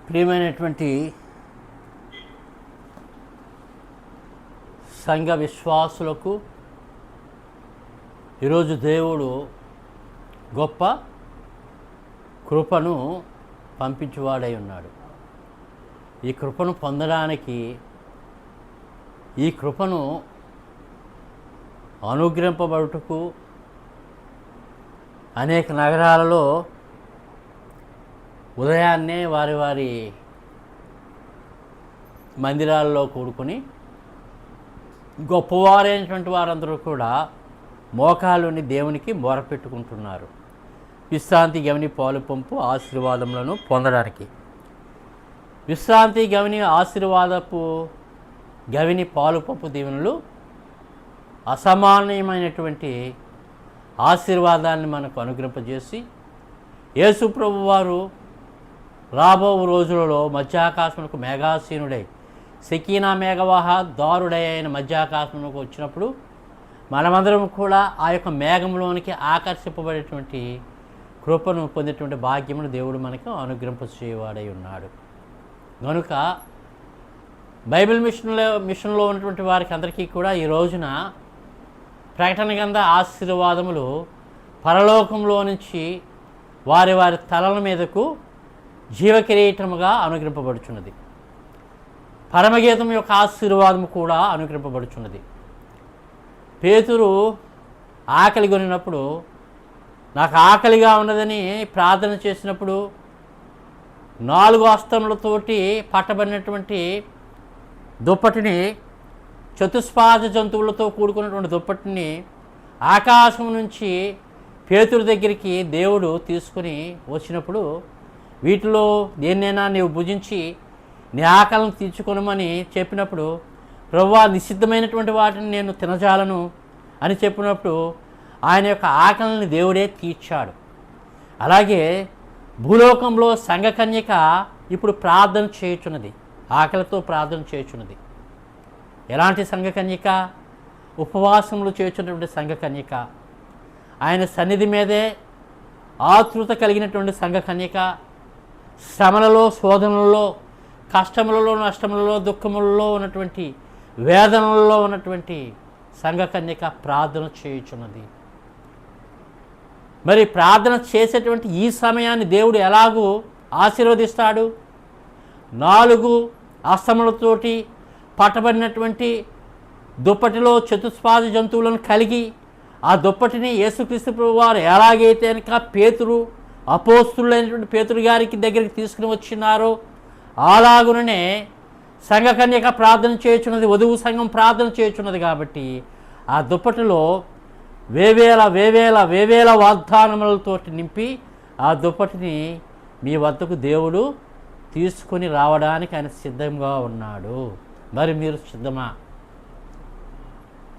ప్రియమైనటువంటి సంఘ విశ్వాసులకు ఈరోజు దేవుడు గొప్ప కృపను పంపించువాడై ఉన్నాడు. ఈ కృపను పొందడానికి, ఈ కృపను అనుగ్రహింపబడుటకు అనేక నగరాలలో ఉదయాన్నే వారి వారి మందిరాల్లో కూడుకొని గొప్పవారైనటువంటి వారందరూ కూడా మోకాళ్ళుని దేవునికి మొరపెట్టుకుంటున్నారు. విశ్రాంతి గవిని పాలు పంపు ఆశీర్వాదములను పొందడానికి. విశ్రాంతి గవిని ఆశీర్వాదపు గవిని పాలు పంపు దీవెనలు అసమానమైనటువంటి ఆశీర్వాదాన్ని మనకు అనుగ్రహింపజేసి, యేసు ప్రభు వారు రాబో రోజులలో మధ్యాకాశమునకు మేఘాసీనుడై సెకీనా మేఘవాహ దారుడై అయిన మధ్యాకాశమునకు వచ్చినప్పుడు మనమందరం కూడా ఆ యొక్క మేఘంలోనికి ఆకర్షింపబడేటువంటి కృపను పొందేటువంటి భాగ్యమును దేవుడు మనకు అనుగ్రహింపచేవాడై ఉన్నాడు. కనుక బైబిల్ మిషన్లో ఉన్నటువంటి వారికి అందరికీ కూడా ఈ రోజున ప్రకటన గ్రంథ ఆశీర్వాదములు పరలోకంలో నుంచి వారి వారి తలల మీదకు జీవకిరీటముగా అనుగ్రహింపబడుచున్నది. పరమగీతం యొక్క ఆశీర్వాదము కూడా అనుగ్రహింపబడుచున్నది. పేతురు ఆకలి కొనినప్పుడు, నాకు ఆకలిగా ఉన్నదని ప్రార్థన చేసినప్పుడు 4 హస్తములతోటి పట్టబడినటువంటి దుప్పటిని, చతుష్పాద జంతువులతో కూడుకున్నటువంటి దుప్పటిని ఆకాశం నుంచి పేతురు దగ్గరికి దేవుడు తీసుకుని వచ్చినప్పుడు, వీటిలో దేన్నైనా నీవు భుజించి నీ ఆకలిని తీర్చుకొనమని చెప్పినప్పుడు, ప్రభువా నిషిద్ధమైనటువంటి వాటిని నేను తినజాలను అని చెప్పినప్పుడు ఆయన యొక్క ఆకలిని దేవుడే తీర్చాడు. అలాగే భూలోకంలో సంఘకన్యక ఇప్పుడు ప్రార్థన చేయుచున్నది, ఆకలితో ప్రార్థన చేయుచున్నది. ఎలాంటి సంఘకన్యక? ఉపవాసములు చేయుచున్నటువంటి సంఘకన్యక, ఆయన సన్నిధి మీదే ఆతృత కలిగినటువంటి సంఘకన్యక, శ్రమలలో, శోధనలలో, కష్టములలో, నష్టములలో, దుఃఖములలో ఉన్నటువంటి, వేదనలలో ఉన్నటువంటి సంఘకన్యక ప్రార్థన చేయుచున్నది. మరి ప్రార్థన చేసేటువంటి ఈ సమయాన్ని దేవుడు ఎలాగూ ఆశీర్వదిస్తాడు? 4 హస్తములతోటి పట్టబడినటువంటి దుప్పటిలో చతుష్పాద జంతువులను కలిగి, ఆ దుప్పటిని యేసుక్రీస్తు ప్రభువు వారు ఎలాగైతే కనుక పేతురు, అపోస్తులైనటువంటి పేతురు గారికి దగ్గరికి తీసుకుని వచ్చినారో అలాగుననే సంఘకన్యక ప్రార్థన చేయుచున్నది, వధువు సంఘం ప్రార్థన చేయుచున్నది. కాబట్టి ఆ దుప్పటిలో వేవేల వాగ్దానములతోటి నింపి ఆ దుప్పటిని మీ వద్దకు దేవుడు తీసుకొని రావడానికి ఆయన సిద్ధంగా ఉన్నాడు. మరి మీరు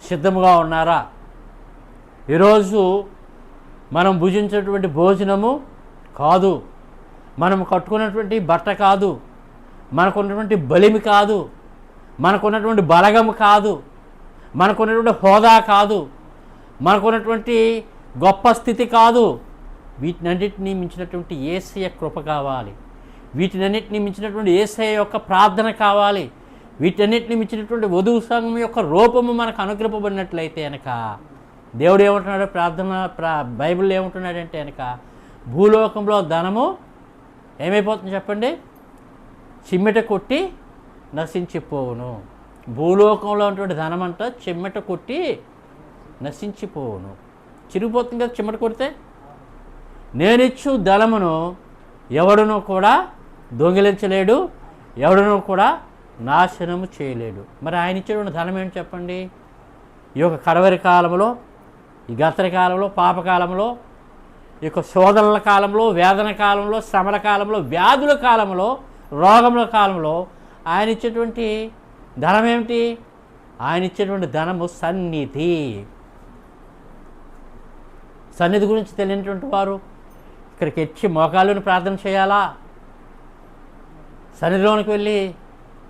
సిద్ధముగా ఉన్నారా? ఈరోజు మనం భుజించేటువంటి భోజనము కాదు, మనం కట్టుకున్నటువంటి బట్ట కాదు, మనకున్నటువంటి బలిమి కాదు, మనకున్నటువంటి బలగము కాదు, మనకున్నటువంటి హోదా కాదు, మనకున్నటువంటి గొప్ప స్థితి కాదు. వీటినన్నిటినీ మించినటువంటి యేసయ్య కృప కావాలి, వీటినన్నిటినీ మించినటువంటి యేసయ్య యొక్క ప్రార్థన కావాలి, వీటన్నిటిని మించినటువంటి వధువు సంఘం యొక్క రూపము మనకు అనుగ్రహింపబడినట్లయితే కనుక దేవుడు ఏమంటున్నాడు? బైబిల్లో ఏమంటున్నాడంటే కనుక భూలోకంలో ధనము ఏమైపోతుంది చెప్పండి? చిమ్మెట కొట్టి నశించిపోవును. భూలోకంలో ఉన్నటువంటి ధనం అంట చిమ్మెట కొట్టి నశించిపోవును. చిరిగిపోతుంది కదా చిమ్మట కొడితే. నేనిచ్చు ధనమును ఎవడునూ కూడా దొంగిలించలేడు, ఎవడునూ కూడా నాశనము చేయలేడు. మరి ఆయన ఇచ్చేటువంటి ధనం ఏంటి చెప్పండి? ఈ యొక్క కడవరి కాలంలో, ఈ గతరి కాలంలో, పాపకాలంలో, ఈ యొక్క శోధనల కాలంలో, వేదన కాలంలో, శ్రమల కాలంలో, వ్యాధుల కాలంలో, రోగముల కాలంలో ఆయన ఇచ్చేటువంటి ధనం ఏమిటి? ఆయన ఇచ్చేటువంటి ధనము సన్నిధి. సన్నిధి గురించి తెలియనటువంటి వారు ఇక్కడికి వచ్చి మోకాళ్ళని ప్రార్థన చేయాలా? సన్నిధిలోనికి వెళ్ళి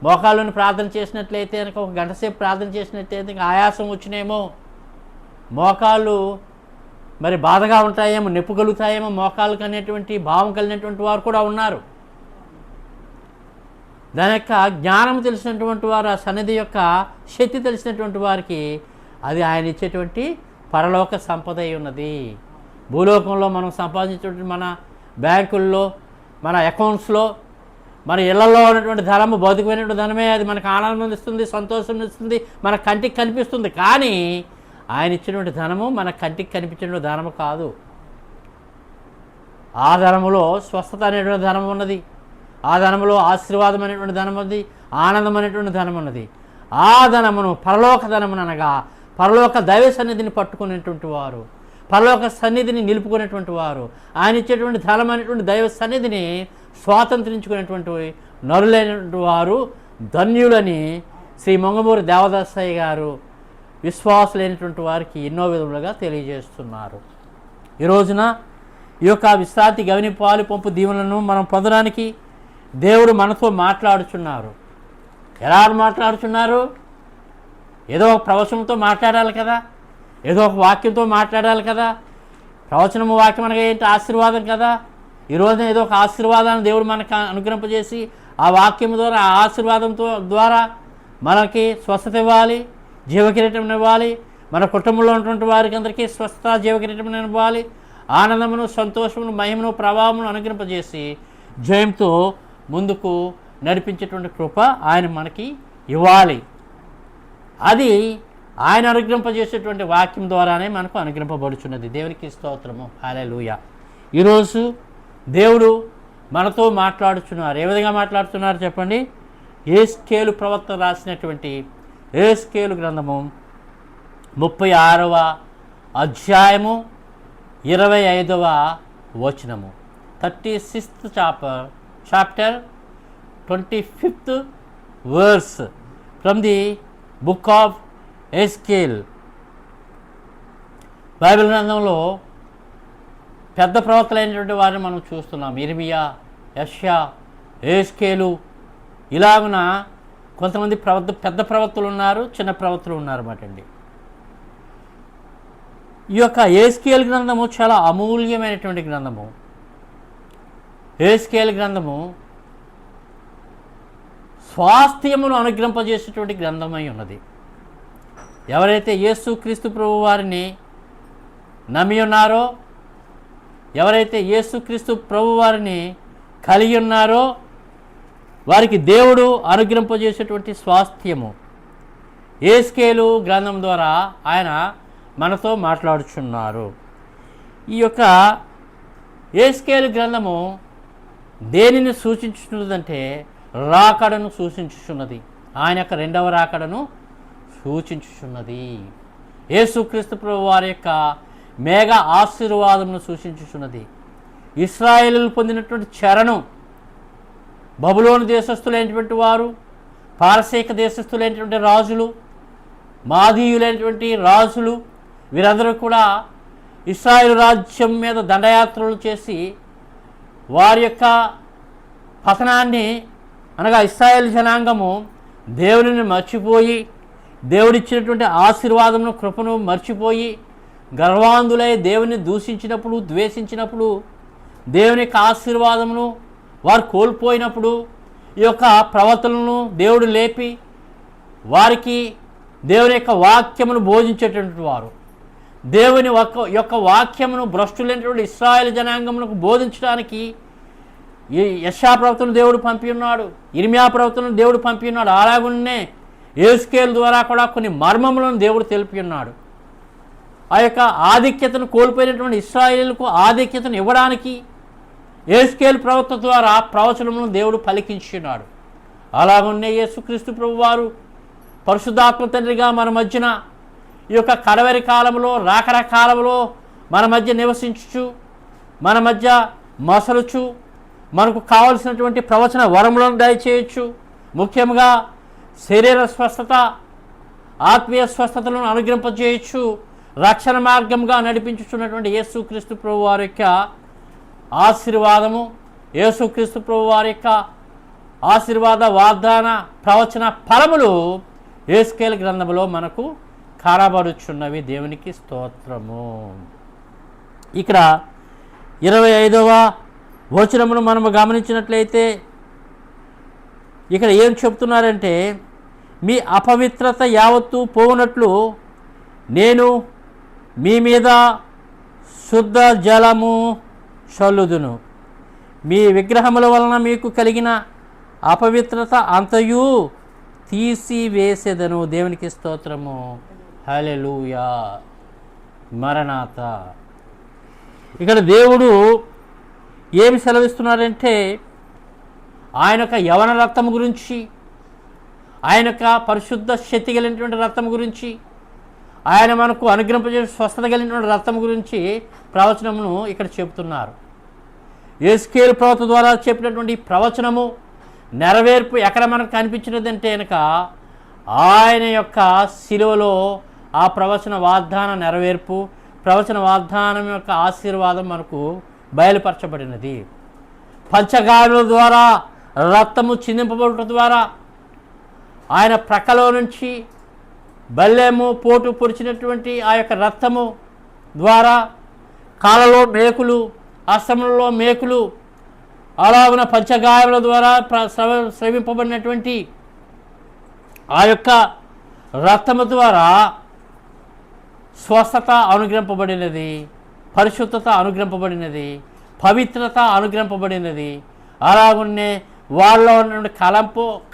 మోకాళ్ళని ప్రార్థన చేసినట్లయితే కనుక, 1 గంట సేపు ప్రార్థన చేసినట్లయితే ఆయాసం వచ్చినేమో, మోకాళ్ళు మరి బాధగా ఉంటాయేమో, నొప్పి కలుగుతాయేమో మోకాళ్ళకు అనేటువంటి భావం కలిగినటువంటి వారు కూడా ఉన్నారు. దాని యొక్క జ్ఞానం తెలిసినటువంటి వారు, ఆ సన్నిధి యొక్క శక్తి తెలిసినటువంటి వారికి అది ఆయన ఇచ్చేటువంటి పరలోక సంపద అయి ఉన్నది. భూలోకంలో మనం సంపాదించేటువంటి మన బ్యాంకుల్లో, మన అకౌంట్స్లో, మన ఇళ్లలో ఉన్నటువంటి ధనము, భౌతికమైనటువంటి ధనమే. అది మనకు ఆనందం ఇస్తుంది, సంతోషం ఇస్తుంది, మన కంటికి కనిపిస్తుంది. కానీ ఆయన ఇచ్చినటువంటి ధనము మన కంటికి కనిపించినటువంటి ధనము కాదు. ఆ ధనములో స్వస్థత అనేటువంటి ధనం ఉన్నది, ఆ ధనములో ఆశీర్వాదం అనేటువంటి ధనం ఉంది, ఆనందం అనేటువంటి ధనం ఉన్నది. ఆ ధనమును, పరలోక ధనమును అనగా పరలోక దైవ సన్నిధిని పట్టుకునేటువంటి వారు, పరలోక సన్నిధిని నిలుపుకునేటువంటి వారు, ఆయన ఇచ్చేటువంటి ధనం అనేటువంటి దైవ సన్నిధిని స్వాతంత్రించుకునేటువంటి నరులైనటువంటి వారు ధన్యులని శ్రీ మొంగమూరి దేవదాసయ్య గారు విశ్వాసులైనటువంటి వారికి ఎన్నో విధములుగా తెలియజేస్తున్నారు. ఈ రోజున ఈ యొక్క విశ్రాంతి గవిని పాలు పంపు దీవెనలను మనం పొందడానికి దేవుడు మనతో మాట్లాడుచున్నారు. ఎలా మాట్లాడుచున్నారు? ఏదో ఒక ప్రవచనంతో మాట్లాడాలి కదా, ఏదో ఒక వాక్యంతో మాట్లాడాలి కదా. ప్రవచనము వాక్యం అనగా ఏంటి? ఆశీర్వాదం కదా. ఈ రోజున ఏదో ఒక ఆశీర్వాదాన్ని దేవుడు మనకు అనుగ్రహింపజేసి ఆ వాక్యం ద్వారా, ఆ ఆశీర్వాదంతో ద్వారా మనకి స్వస్థత ఇవ్వాలి, జీవకిరీటం ఇవ్వాలి. మన కుటుంబంలో ఉన్నటువంటి వారికి అందరికీ స్వస్థత, జీవకిరీటం ఇవ్వాలి. ఆనందమును, సంతోషమును, మహిమను, ప్రభావమును అనుగ్రహింపజేసి జయంతో ముందుకు నడిపించేటువంటి కృప ఆయన మనకి ఇవ్వాలి. అది ఆయన అనుగ్రహింపజేసేటువంటి వాక్యం ద్వారానే మనకు అనుగ్రహింపబడుచున్నది. దేవునికి స్తోత్రము, హల్లెలూయా. ఈరోజు దేవుడు మనతో మాట్లాడుచున్నారు. ఏ విధంగా మాట్లాడుతున్నారు చెప్పండి? యెహెజ్కేలు ప్రవక్త రాసినటువంటి యెహెజ్కేలు గ్రంథము 36వ అధ్యాయము 25వ వచనము, 36th chapter 25th verse from the book of యెహెజ్కేల్. బైబిల్ గ్రంథంలో పెద్ద ప్రవక్తలైనటువంటి వారిని మనం చూస్తున్నాం. ఇర్మియా, యెషయా, యెహెజ్కేలు, ఇలాగున కొంతమంది పెద్ద ప్రవక్తలు ఉన్నారు, చిన్న ప్రవక్తలు ఉన్నారన్నమాట అండి. ఈ యొక్క యెహెజ్కేలు గ్రంథము చాలా అమూల్యమైనటువంటి గ్రంథము. యెహెజ్కేలు గ్రంథము స్వాస్థ్యమును అనుగ్రహింపజేసేటువంటి గ్రంథమై ఉన్నది. ఎవరైతే యేసుక్రీస్తు ప్రభు వారిని నమ్మి ఉన్నారో, ఎవరైతే యేసుక్రీస్తు ప్రభు వారిని కలిగి ఉన్నారో వారికి దేవుడు అనుగ్రహింపజేసేటువంటి స్వాస్థ్యము యెహెజ్కేలు గ్రంథం ద్వారా ఆయన మనతో మాట్లాడుచున్నారు. ఈ యొక్క యెహెజ్కేలు గ్రంథము దేనిని సూచించుతున్నదంటే రాకడను సూచించుచున్నది. ఆయన యొక్క రెండవ రాకడను సూచించుచున్నది. యేసుక్రీస్తు ప్రభు వారి యొక్క మేఘ ఆశీర్వాదమును సూచించుచున్నది. ఇశ్రాయేలీయులు పొందినటువంటి చెరను బబులోను దేశస్థులైనటువంటి వారు, పారసీక దేశస్థులైనటువంటి రాజులు, మాదీయులైనటువంటి రాజులు, వీరందరూ కూడా ఇశ్రాయేలు రాజ్యం మీద దండయాత్రలు చేసి వారి యొక్క పతనాన్ని, అనగా ఇశ్రాయేలు జనాంగము దేవునిని మర్చిపోయి, దేవుడిచ్చినటువంటి ఆశీర్వాదమును, కృపను మర్చిపోయి గర్వాంధులై దేవుని దూషించినప్పుడు, ద్వేషించినప్పుడు, దేవుని యొక్క ఆశీర్వాదమును వారు కోల్పోయినప్పుడు ఈ యొక్క ప్రవక్తలను దేవుడు లేపి వారికి దేవుని యొక్క వాక్యమును బోధించేటటువంటి వారు, దేవుని యొక్క వాక్యమును భ్రష్టులైనటువంటి ఇశ్రాయేలు జనాంగములకు బోధించడానికి ఈ యెషయా ప్రవక్తను దేవుడు పంపి ఉన్నాడు, ఇర్మియా ప్రవక్తను దేవుడు పంపి ఉన్నాడు. అలాగునే యెహెజ్కేలు ద్వారా కూడా కొన్ని మర్మములను దేవుడు తెలిపి ఉన్నాడు. ఆ యొక్క ఆధిక్యతను కోల్పోయినటువంటి ఇశ్రాయేలుకు ఆధిక్యతను ఇవ్వడానికి యెహెజ్కేలు ప్రవక్త ద్వారా ప్రవచనమును దేవుడు పలికించున్నాడు. అలాగునే యేసుక్రీస్తు ప్రభువారు పరిశుద్ధాత్మ తండ్రిగా మన మధ్యన ఈ యొక్క కడవరి కాలంలో, రాకడ కాలంలో మన మధ్య నివసించుచు, మన మధ్య మసలుచు, మనకు కావలసినటువంటి ప్రవచన వరములను దయచేయచ్చు. ముఖ్యంగా శరీర స్వస్థత, ఆత్మీయ స్వస్థతలను అనుగ్రహింపజేయచ్చు. రక్షణ మార్గంగా నడిపించుచున్నటువంటి యేసుక్రీస్తు ప్రభు వారి యొక్క ఆశీర్వాదము, యేసుక్రీస్తు ప్రభు వారి యొక్క ఆశీర్వాద వాగ్దాన ప్రవచన ఫలములు యెహెజ్కేలు గ్రంథములో మనకు కానబడుచున్నవి. దేవునికి స్తోత్రము. ఇక్కడ 25వ వచనమును మనము గమనించినట్లయితే ఇక్కడ ఏం చెప్తున్నారంటే, మీ అపవిత్రత యావత్తు పోవునట్లు నేను మీ మీద శుద్ధ జలము చల్లుదును. మీ విగ్రహముల వలన మీకు కలిగిన అపవిత్రత అంతయు తీసివేసేదను. దేవునికి స్తోత్రము. హల్లెలూయా. మరణాత. ఇక్కడ దేవుడు ఏమి సెలవిస్తున్నారంటే, ఆయన యొక్క యవన రక్తం గురించి, ఆయన యొక్క పరిశుద్ధ శక్తి కలిగినటువంటి రక్తం గురించి, ఆయన మనకు అనుగ్రహింపజేసే స్వస్థత కలిగినటువంటి రక్తం గురించి ప్రవచనమును ఇక్కడ చెబుతున్నారు. యేసుకేలు ప్రవక్త ద్వారా చెప్పినటువంటి ప్రవచనము నెరవేర్పు ఎక్కడ మనకు కనిపించినదంటే కనుక ఆయన యొక్క శిలువలో ఆ ప్రవచన వాగ్దాన నెరవేర్పు, ప్రవచన వాగ్దానం యొక్క ఆశీర్వాదం మనకు బయలుపరచబడినది. పంచగాడుల ద్వారా రక్తము చిందింపబడటం ద్వారా ఆయన ప్రక్కలో నుంచి బల్లెము పోటు పొడిచినటువంటి ఆ యొక్క రక్తము ద్వారా కాళ్ళలో మేకులు, అస్తములలో మేకులు, అలాగున పంచగాయముల ద్వారా స్రవింపబడినటువంటి ఆ యొక్క రక్తము ద్వారా స్వస్థత అనుగ్రహింపబడినది, పరిశుద్ధత అనుగ్రహింపబడినది, పవిత్రత అనుగ్రహింపబడినది. అలాగునే వాళ్ళలో ఉన్న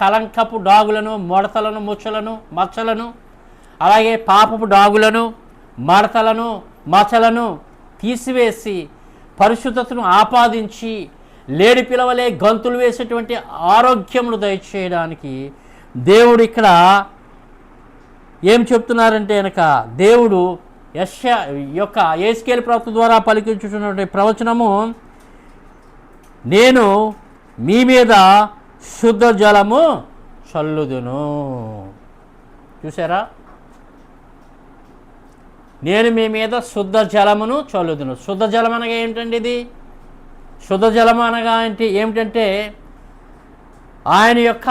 కలంకపు డాగులను, ముడతలను, మచ్చలను, అలాగే పాపపు డాగులను, మడతలను, మచ్చలను తీసివేసి పరిశుద్ధతను ఆపాదించి లేడి పిలవలే గంతులు వేసేటువంటి ఆరోగ్యమును దయచేయడానికి దేవుడు ఇక్కడ ఏం చెప్తున్నారంటే కనుక, దేవుడు యేసుకేలు ప్రవక్త ద్వారా పలికించుతున్నటువంటి ప్రవచనము, నేను మీ మీద శుద్ధ జలము చల్లుదును. చూసారా? నేను మీ మీద శుద్ధ జలమును చల్లుదును. శుద్ధ జలం అనగా ఏమిటండి? ఇది శుద్ధ జలం అనగా ఏమిటంటే ఆయన యొక్క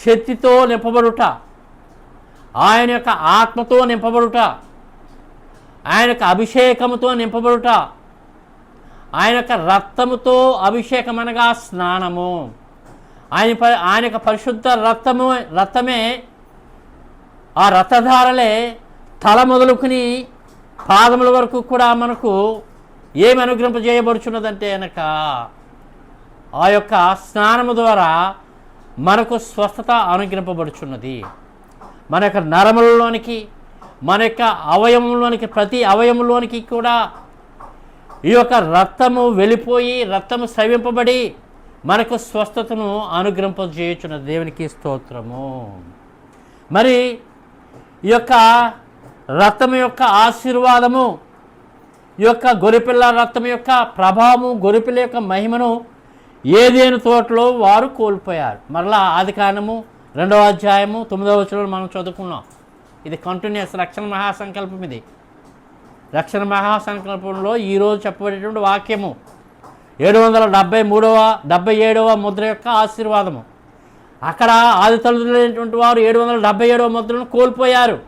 శక్తితో నింపబడుట, ఆయన యొక్క ఆత్మతో నింపబడుట, ఆయన యొక్క అభిషేకముతో నింపబడుట, ఆయన యొక్క రక్తముతో అభిషేకం అనగా స్నానము. ఆయన యొక్క పరిశుద్ధ రక్తమే ఆ రక్తధారలే తల మొదలుకుని పాదముల వరకు కూడా మనకు ఏమి అనుగ్రహింపజేయబడుచున్నదంటే కనుక ఆ యొక్క స్నానము ద్వారా మనకు స్వస్థత అనుగ్రహింపబడుచున్నది. మన యొక్క నరములలోనికి, మన యొక్క అవయవంలోనికి, ప్రతి అవయవంలోనికి కూడా ఈ యొక్క రక్తము వెళ్ళిపోయి, రక్తము స్రవింపబడి మనకు స్వస్థతను అనుగ్రహింపజేయుచున్నది. దేవునికి స్తోత్రము. మరి ఈ యొక్క రక్తం యొక్క ఆశీర్వాదము, ఈ యొక్క గొర్రెపిల్ల రక్తం యొక్క ప్రభావము, గొర్రెపిల్ల యొక్క మహిమను ఏదేను తోటలో వారు కోల్పోయారు. మరలా ఆదికాండము 2వ అధ్యాయము 9వ వచనంలో మనం చదువుకున్నాం. ఇది కంటిన్యూస్ రక్షణ మహాసంకల్పం. ఇది రక్షణ మహాసంకల్పంలో ఈరోజు చెప్పబడేటువంటి వాక్యము 777వ ముద్ర యొక్క ఆశీర్వాదము. అక్కడ ఆది తల్లులైనటువంటి వారు 777వ ముద్రను కోల్పోయారు.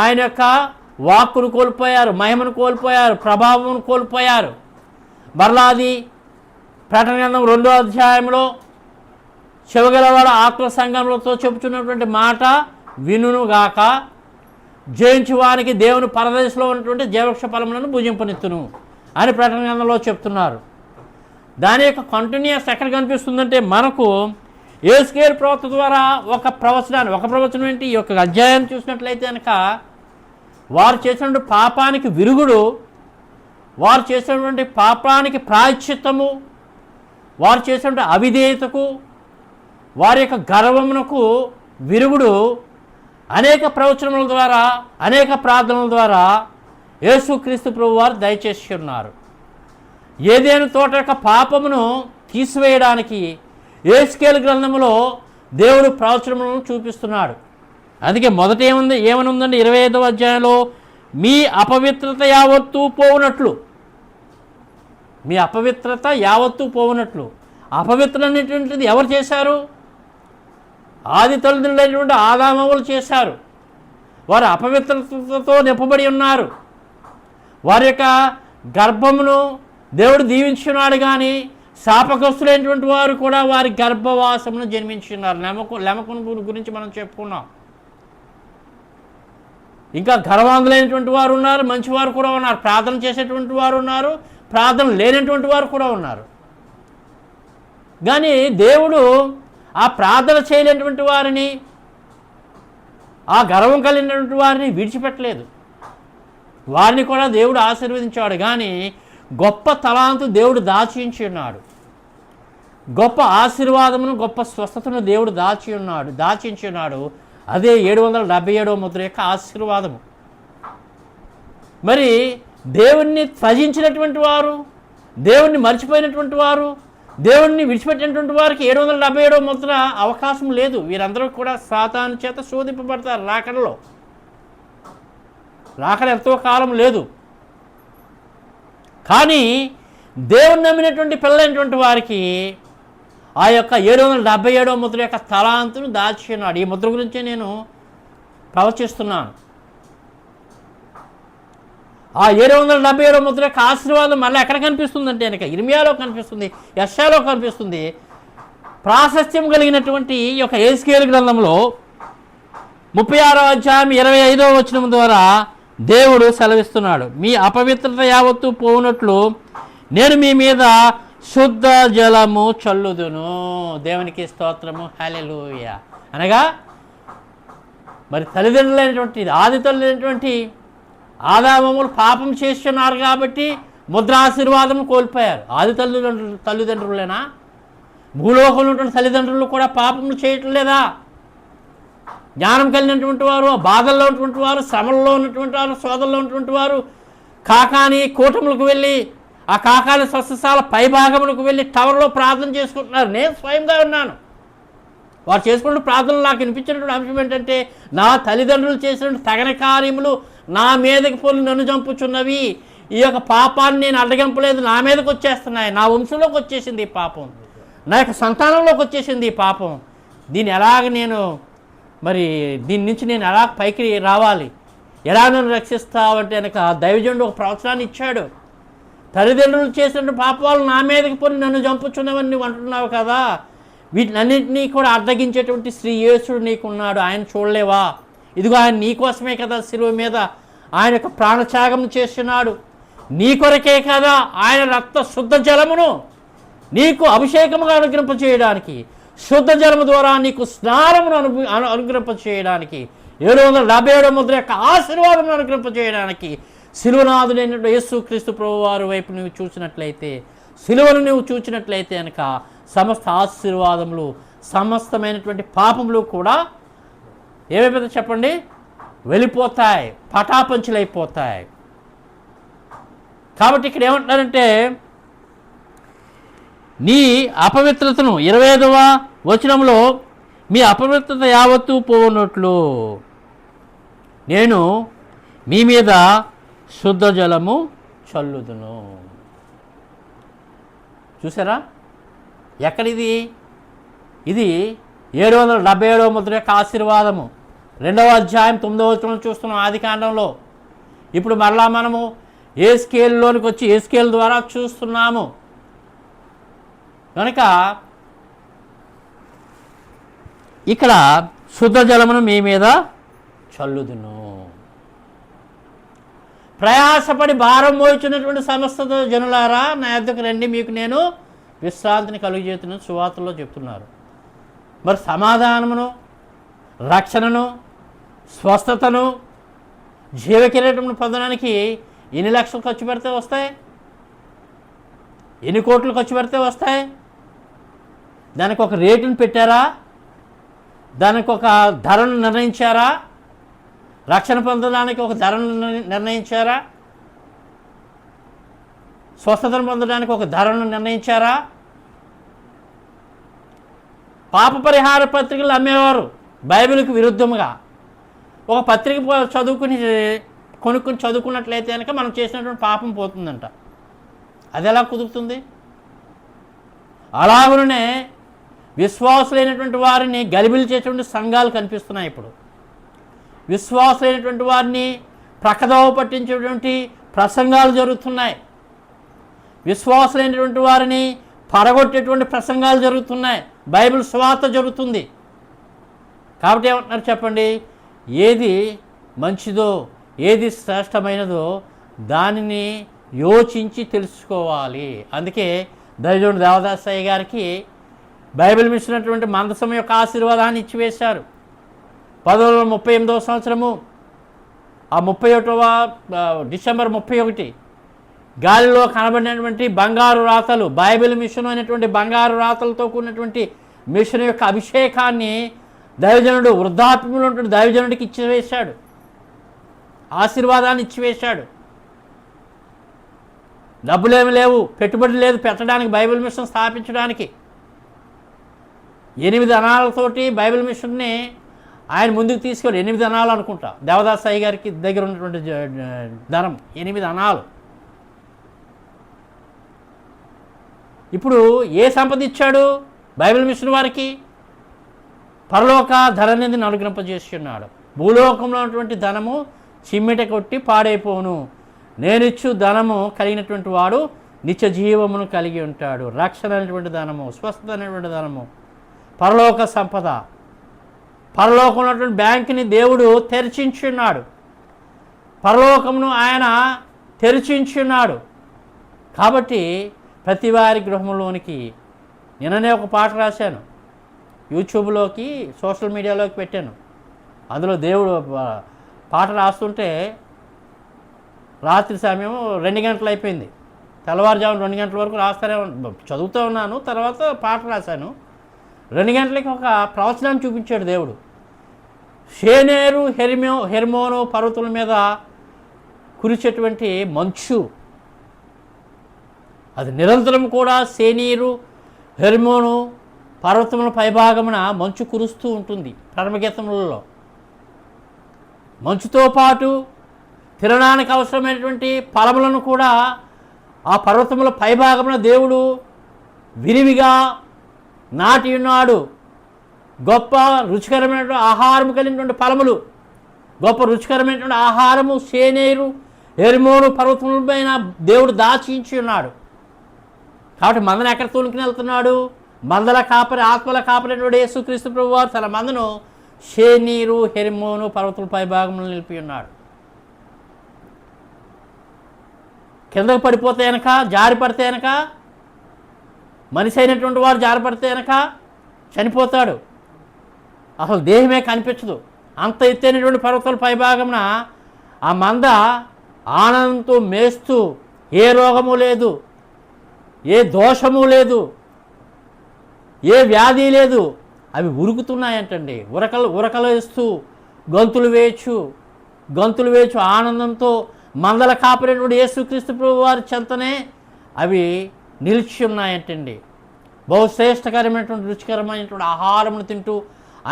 ఆయన యొక్క వాక్కును కోల్పోయారు, మహిమను కోల్పోయారు, ప్రభావం కోల్పోయారు. మరలా అది ప్రకటన గ్రంథం 2వ అధ్యాయంలో చెవగలవాడ ఆత్మ సంఘములతో చెబుతున్నటువంటి మాట వినుగాక, జయించు వారికి దేవుని పరదేశంలో ఉన్నటువంటి జీవవృక్ష ఫలములను భుజింపనిత్తును అని ప్రకటన గ్రంథంలో చెప్తున్నారు. దాని యొక్క కంటిన్యూస్ ఎక్కడ కనిపిస్తుందంటే, మనకు యేసుకేలు ప్రవక్త ద్వారా ఒక ప్రవచనం ఏంటి? ఈ యొక్క అధ్యాయం చూసినట్లయితే కనుక వారు చేసినటువంటి పాపానికి విరుగుడు, వారు చేసినటువంటి పాపానికి ప్రాయశ్చిత్తము, వారు చేసినటువంటి అవిధేయతకు, వారి యొక్క గర్వమునకు విరుగుడు అనేక ప్రవచనముల ద్వారా, అనేక ప్రార్థనల ద్వారా యేసుక్రీస్తు ప్రభు వారు దయచేసి ఉన్నారు. ఏదేను తోట యొక్క పాపమును తీసివేయడానికి యేసుకేలు గ్రంథములో దేవుడు ప్రవచనములను చూపిస్తున్నాడు. అందుకే మొదట ఏమని ఉందండి? 25వ అధ్యాయంలో మీ అపవిత్రత యావత్తు పోవునట్లు, మీ అపవిత్రత యావత్తు పోవునట్లు. అపవిత్ర అనేటువంటిది ఎవరు చేశారు? ఆది తల్లిదండ్రులైనటువంటి ఆదామవులు చేశారు. వారు అపవిత్రతతో నింపబడి ఉన్నారు. వారి యొక్క గర్భమును దేవుడు దీవించున్నాడు, కానీ శాపగ్రస్తులైనటువంటి వారు కూడా వారి గర్భవాసమును జన్మించున్నారు. లెమకును గురించి మనం చెప్పుకున్నాం. ఇంకా గర్వాంధులైనటువంటి వారు ఉన్నారు, మంచివారు కూడా ఉన్నారు, ప్రార్థన చేసేటువంటి వారు ఉన్నారు, ప్రార్థన లేనటువంటి వారు కూడా ఉన్నారు. కానీ దేవుడు ఆ ప్రార్థన చేయలేనటువంటి వారిని, ఆ గర్వం కలిగినటువంటి వారిని విడిచిపెట్టలేదు. వారిని కూడా దేవుడు ఆశీర్వదించాడు. కానీ గొప్ప తలాంతు దేవుడు దాచి ఉన్నాడు. గొప్ప ఆశీర్వాదమును, గొప్ప స్వస్థతను దేవుడు దాచి ఉన్నాడు. అదే 777వ ముద్ర యొక్క ఆశీర్వాదము. మరి దేవుణ్ణి త్యజించినటువంటి వారు, దేవుణ్ణి మర్చిపోయినటువంటి వారు, దేవుణ్ణి విడిచిపెట్టినటువంటి వారికి 777వ ముద్ర అవకాశం లేదు. వీరందరూ కూడా సాతాను చేత శోధింపబడతారు. రాకడ ఎంతో కాలం లేదు. కానీ దేవుని నమ్మినటువంటి పిల్లలైనటువంటి వారికి ఆ యొక్క 777వ ముద్ర యొక్క తలాంతును దాచి ఉన్నాడు. ఈ ముద్ర గురించి నేను ప్రవచిస్తున్నాను. ఆ 777వ ముద్ర యొక్క ఆశీర్వాదం మళ్ళీ ఎక్కడ కనిపిస్తుందంటే కనుక ఇర్మియాలో కనిపిస్తుంది, యెషయాలో కనిపిస్తుంది. ప్రాశస్త్యం కలిగినటువంటి ఈ యొక్క యెహెజ్కేలు గ్రంథంలో 36వ అధ్యాయం 25వ వచనం ద్వారా దేవుడు సెలవిస్తున్నాడు. మీ అపవిత్రత యావత్తు పోవునట్లు నేను మీ మీద శుద్ధ జలము చల్లుదును. దేవునికి స్తోత్రము, హల్లెలూయా. అనగా మరి తల్లిదండ్రులైనటువంటి ఆది తల్లిదండ్రులైనటువంటి ఆదామములు పాపం చేస్తున్నారు కాబట్టి ముద్రాశీర్వాదం కోల్పోయారు. ఆది తల్లిదండ్రులేనా? భూలోకంలో ఉన్నటువంటి తల్లిదండ్రులు కూడా పాపములు చేయటం లేదా? జ్ఞానం కలిగినటువంటి వారు, బాధల్లో ఉన్నటువంటి వారు, శ్రమల్లో ఉన్నటువంటి వారు, సోదరుల్లో ఉన్నటువంటి వారు కాకాని కూటములకు వెళ్ళి, ఆ కాకాని స్వస్థశాల పైభాగములకు వెళ్ళి టవర్లో ప్రార్థన చేసుకుంటున్నారు. నేను స్వయంగా ఉన్నాను. వారు చేసుకున్న ప్రార్థనలు నాకు వినిపించినటువంటి అంశం ఏంటంటే, నా తల్లిదండ్రులు చేసినటువంటి తగని కార్యములు నా మీదకి పోలి నన్ను చంపుచున్నవి. ఈ యొక్క పాపాన్ని నేను అడ్డగింపలేదు, నా మీదకి వచ్చేస్తున్నాయి. నా వంశంలోకి వచ్చేసింది ఈ పాపం, నా యొక్క సంతానంలోకి వచ్చేసింది ఈ పాపం. దీన్ని ఎలాగ నేను దీని నుంచి నేను ఎలా పైకి రావాలి, ఎలా నన్ను రక్షిస్తావంటే కనుక దైవజనుడు ఒక ప్రవచనాన్ని ఇచ్చాడు. తల్లిదండ్రులు చేసిన పాపాలు నా మీదకి పోయి నన్ను చంపుచున్నవని నువ్వు అంటున్నావు కదా, వీటినన్నింటినీ కూడా అడ్డగించేటువంటి శ్రీ యేసుడు నీకున్నాడు. ఆయన చూడలేవా? ఇదిగో ఆయన నీ కోసమే కదా శిలువ మీద ఆయన యొక్క ప్రాణత్యాగం చేస్తున్నాడు. నీ కొరకే కదా ఆయన రక్త శుద్ధ జలమును నీకు అభిషేకముగా అనుగ్రహింపచేయడానికి, శుద్ధ జలము ద్వారా నీకు స్నానమును అనుగ్రహింపచేయడానికి, 777వ ముద్ర యొక్క ఆశీర్వాదమును అనుగ్రహింపచేయడానికి శిలువనాథుడైనటువంటి యేసుక్రీస్తు ప్రభువారి వైపు నువ్వు చూసినట్లయితే, శిలువను నువ్వు చూసినట్లయితే కనుక సమస్త ఆశీర్వాదములు, సమస్తమైనటువంటి పాపములు కూడా ఏమైపోతాయి చెప్పండి? వెళ్ళిపోతాయి, పటాపంచులైపోతాయి. కాబట్టి ఇక్కడ ఏమంటున్నారంటే, నీ అపవిత్రతను 25వ వచనంలో మీ అపవిత్రత యావత్తు పోవునట్లు నేను మీ మీద శుద్ధ జలము చల్లుదును. చూసారా ఎక్కడిది? ఇది 777వ ముద్ర యొక్క ఆశీర్వాదము. 2వ అధ్యాయం 9వ వచనం చూస్తున్నాం ఆది కాండంలో. ఇప్పుడు మరలా మనము యెహెజ్కేలులోనికి వచ్చి యెహెజ్కేలు ద్వారా చూస్తున్నాము కనుక ఇక్కడ శుద్ధ జలమును మీ మీద చల్లుదును. ప్రయాసపడి భారం మోయిచున్నటువంటి సమస్త జనులారా నా యొద్దకు రండి, మీకు నేను విశ్రాంతిని కలుగజేతున్న సువార్తలో చెప్తున్నారు. మరి సమాధానమును, రక్షణను, స్వస్థతను, జీవకిరీటమును పొందడానికి ఎన్ని లక్షలు ఖర్చు పెడితే వస్తాయి? ఎన్ని కోట్లు ఖర్చు పెడితే వస్తాయి? దానికి ఒక రేటును పెట్టారా? దానికి ఒక ధరను నిర్ణయించారా? రక్షణ పొందడానికి ఒక ధరను నిర్ణయించారా? స్వస్థతను పొందడానికి ఒక ధరను నిర్ణయించారా? పాప పరిహార పత్రికలు అమ్మేవారు బైబిల్కి విరుద్ధముగా. ఒక పత్రిక కొనుక్కుని చదువుకున్నట్లయితే కనుక మనం చేసినటువంటి పాపం పోతుందంట. అది ఎలా కుదురుతుంది? అలాగనే విశ్వాసులైనటువంటి వారిని గలిబిలి చేసేటువంటి సంఘాలు కనిపిస్తున్నాయి. ఇప్పుడు విశ్వాసులైనటువంటి వారిని ప్రక్కదోవ పట్టించేటువంటి ప్రసంగాలు జరుగుతున్నాయి. విశ్వాసులైనటువంటి వారిని పడగొట్టేటువంటి ప్రసంగాలు జరుగుతున్నాయి, బైబిల్ సువార్త జరుగుతుంది. కాబట్టి ఏమంటున్నారు చెప్పండి, ఏది మంచిదో ఏది శ్రేష్టమైనదో దానిని యోచించి తెలుసుకోవాలి. అందుకే దైవజనుడు దేవదాసయ్య గారికి బైబిల్ మిచ్చినటువంటి మందసం యొక్క ఆశీర్వాదాన్ని ఇచ్చివేశారు. 1938 సంవత్సరము ఆ 31వ డిసెంబర్ 31 గాలిలో కనబడినటువంటి బంగారు రాతలు, బైబిల్ మిషన్ అనేటువంటి బంగారు రాతలతో కూడినటువంటి మిషన్ యొక్క అభిషేకాన్ని దైవజనుడు వృద్ధాప్యంలో ఉన్నటువంటి దైవజనుడికి ఇచ్చివేశాడు, ఆశీర్వాదాన్ని ఇచ్చివేశాడు. డబ్బులేమి లేవు, పెట్టుబడి లేదు పెట్టడానికి, బైబిల్ మిషన్ స్థాపించడానికి. 8 అనాలతోటి బైబిల్ మిషన్ని ఆయన ముందుకు తీసుకెళ్ళి, 8 అనాలు అనుకుంటా దేవదాసయ్య గారికి దగ్గర ఉన్నటువంటి ధనం 8 అనాలు. ఇప్పుడు ఏ సంపద ఇచ్చాడు బైబిల్ మిషన్ వారికి? పరలోక ధననిధిని అనుగ్రహింపజేస్తున్నాడు. భూలోకంలో ఉన్నటువంటి ధనము చిమ్మిట కొట్టి పాడైపోను, నేనిచ్చు ధనము కలిగినటువంటి వాడు నిత్య జీవమును కలిగి ఉంటాడు. రక్షణ అనేటువంటి ధనము, స్వస్థత అనేటువంటి ధనము, పరలోక సంపద, పరలోకంలో ఉన్నటువంటి బ్యాంకుని దేవుడు తెరిచించున్నాడు, పరలోకమును ఆయన తెరిచించున్నాడు. కాబట్టి ప్రతి వారి గృహంలోనికి, నిన్ననే ఒక పాట రాశాను, యూట్యూబ్లోకి సోషల్ మీడియాలోకి పెట్టాను. అందులో దేవుడు పాట రాస్తుంటే రాత్రి సమయం 2 గంటలు అయిపోయింది, తెల్లవారుజామున 2 గంటల వరకు రాస్తానే చదువుతూ ఉన్నాను. తర్వాత పాట రాశాను. 2 గంటలకి ఒక ప్రవచనాన్ని చూపించాడు దేవుడు. షేనేరు హెర్మోను పర్వతాల మీద కురిచేటువంటి మంచు, అది నిరంతరం కూడా సేనీరు హెర్మోను పర్వతముల పైభాగమున మంచు కురుస్తూ ఉంటుంది. పరమగీతములలో మంచుతో పాటు తినడానికి అవసరమైనటువంటి ఫలములను కూడా ఆ పర్వతముల పైభాగమున దేవుడు విరివిగా నాటి ఉన్నాడు. గొప్ప రుచికరమైనటువంటి ఆహారం కలిగినటువంటి ఫలములు, గొప్ప రుచికరమైనటువంటి ఆహారము సేనేరు హెర్మోను పర్వతములపైన దేవుడు దాచించి ఉన్నాడు. కాబట్టి మందను ఎక్కడ తోలుకుని వెళ్తున్నాడు? మందల కాపరి, ఆత్మల కాపరినటువంటి యేసుక్రీస్తు ప్రభువారు తన మందను షేనీరు హెర్మోను పర్వతుల పై భాగంలో నిలిపి ఉన్నాడు. కిందకు పడిపోతే కనుక, జారి పడితే కనుక, మనిషి అయినటువంటి వారు జారి పడితే కనుక చనిపోతాడు, అసలు దేహమే కనిపించదు. అంత ఎత్తైనటువంటి పర్వతాల పై భాగమున ఆ మంద ఆనందంతో మేస్తూ, ఏ రోగము లేదు, ఏ దోషము లేదు, ఏ వ్యాధి లేదు, అవి ఉరుకుతున్నాయంటండి. ఉరకలు వేస్తూ గంతులు వేయచ్చు ఆనందంతో మందల కాపరినటువంటి యేసుక్రీస్తు ప్రభు వారి చెంతనే అవి నిలిచి ఉన్నాయంటండి. బహుశ్రేష్టకరమైనటువంటి రుచికరమైనటువంటి ఆహారమును తింటూ,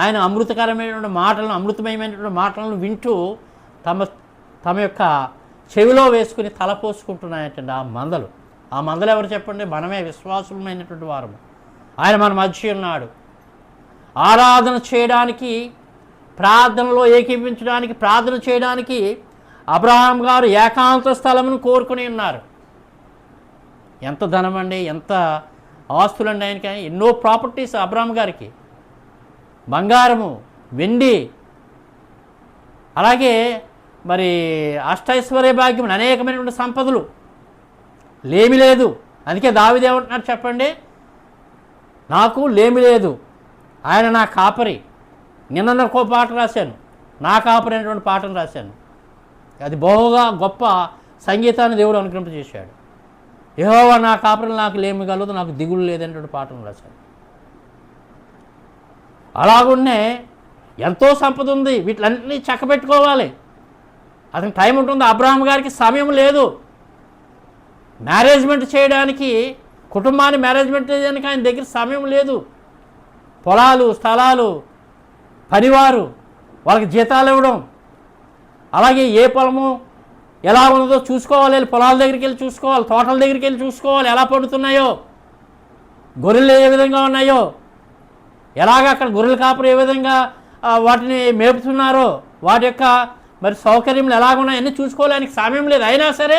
ఆయన అమృతకరమైనటువంటి మాటలను, అమృతమయమైనటువంటి మాటలను వింటూ తమ యొక్క చెవిలో వేసుకుని తలపోసుకుంటున్నాయంటండి ఆ మందలు ఎవరు చెప్పండి? మనమే, విశ్వాసమైనటువంటి వారము. ఆయన మన మధ్య ఉన్నాడు. ఆరాధన చేయడానికి, ప్రార్థనలో ఏకీపించడానికి, ప్రార్థన చేయడానికి అబ్రహాం గారు ఏకాంత స్థలమును కోరుకుని ఉన్నారు. ఎంత ధనం అండి, ఎంత ఆస్తులండి ఆయనకి! ఎన్నో ప్రాపర్టీస్ అబ్రహాం గారికి, బంగారము, వెండి, అలాగే మరి అష్టైశ్వర్య భాగ్యం, అనేకమైనటువంటి సంపదలు, లేమి లేదు. అందుకే దావీదు ఏమంటున్నాడు చెప్పండి? నాకు లేమి లేదు, ఆయన నా కాపరి. నిన్న పాట రాశాను, నా కాపరి అనేటువంటి పాటను రాశాను. అది బహుగా గొప్ప సంగీతాన్ని దేవుడు అనుగ్రహింపజేశాడు. యెహోవా నా కాపరి, నాకు లేమి కలదు, నాకు దిగులు లేదనేటువంటి పాటను రాశాను. అలాగున్నే ఎంతో సంపద ఉంది, వీటిలన్నింటినీ చక్కబెట్టుకోవాలి. అతనికి టైం ఉంటుంది. అబ్రహాం గారికి సమయం లేదు మేనేజ్మెంట్ చేయడానికి, కుటుంబాన్ని మేనేజ్మెంట్ చేయడానికి ఆయన దగ్గర సమయం లేదు. పొలాలు, స్థలాలు, పనివారు, వాళ్ళకి జీతాలు ఇవ్వడం, అలాగే ఏ పొలము ఎలా ఉన్నదో చూసుకోవాలి, పొలాల దగ్గరికి వెళ్ళి చూసుకోవాలి, తోటల దగ్గరికి వెళ్ళి చూసుకోవాలి, ఎలా పండుతున్నాయో, గొర్రెలు ఏ విధంగా ఉన్నాయో, ఎలాగ అక్కడ గొర్రెల కాపురు ఏ విధంగా వాటిని మేపుతున్నారో, వాటి యొక్క మరి సౌకర్యములు ఎలాగున్నాయో అన్నీ చూసుకోవడానికి సమయం లేదు. అయినా సరే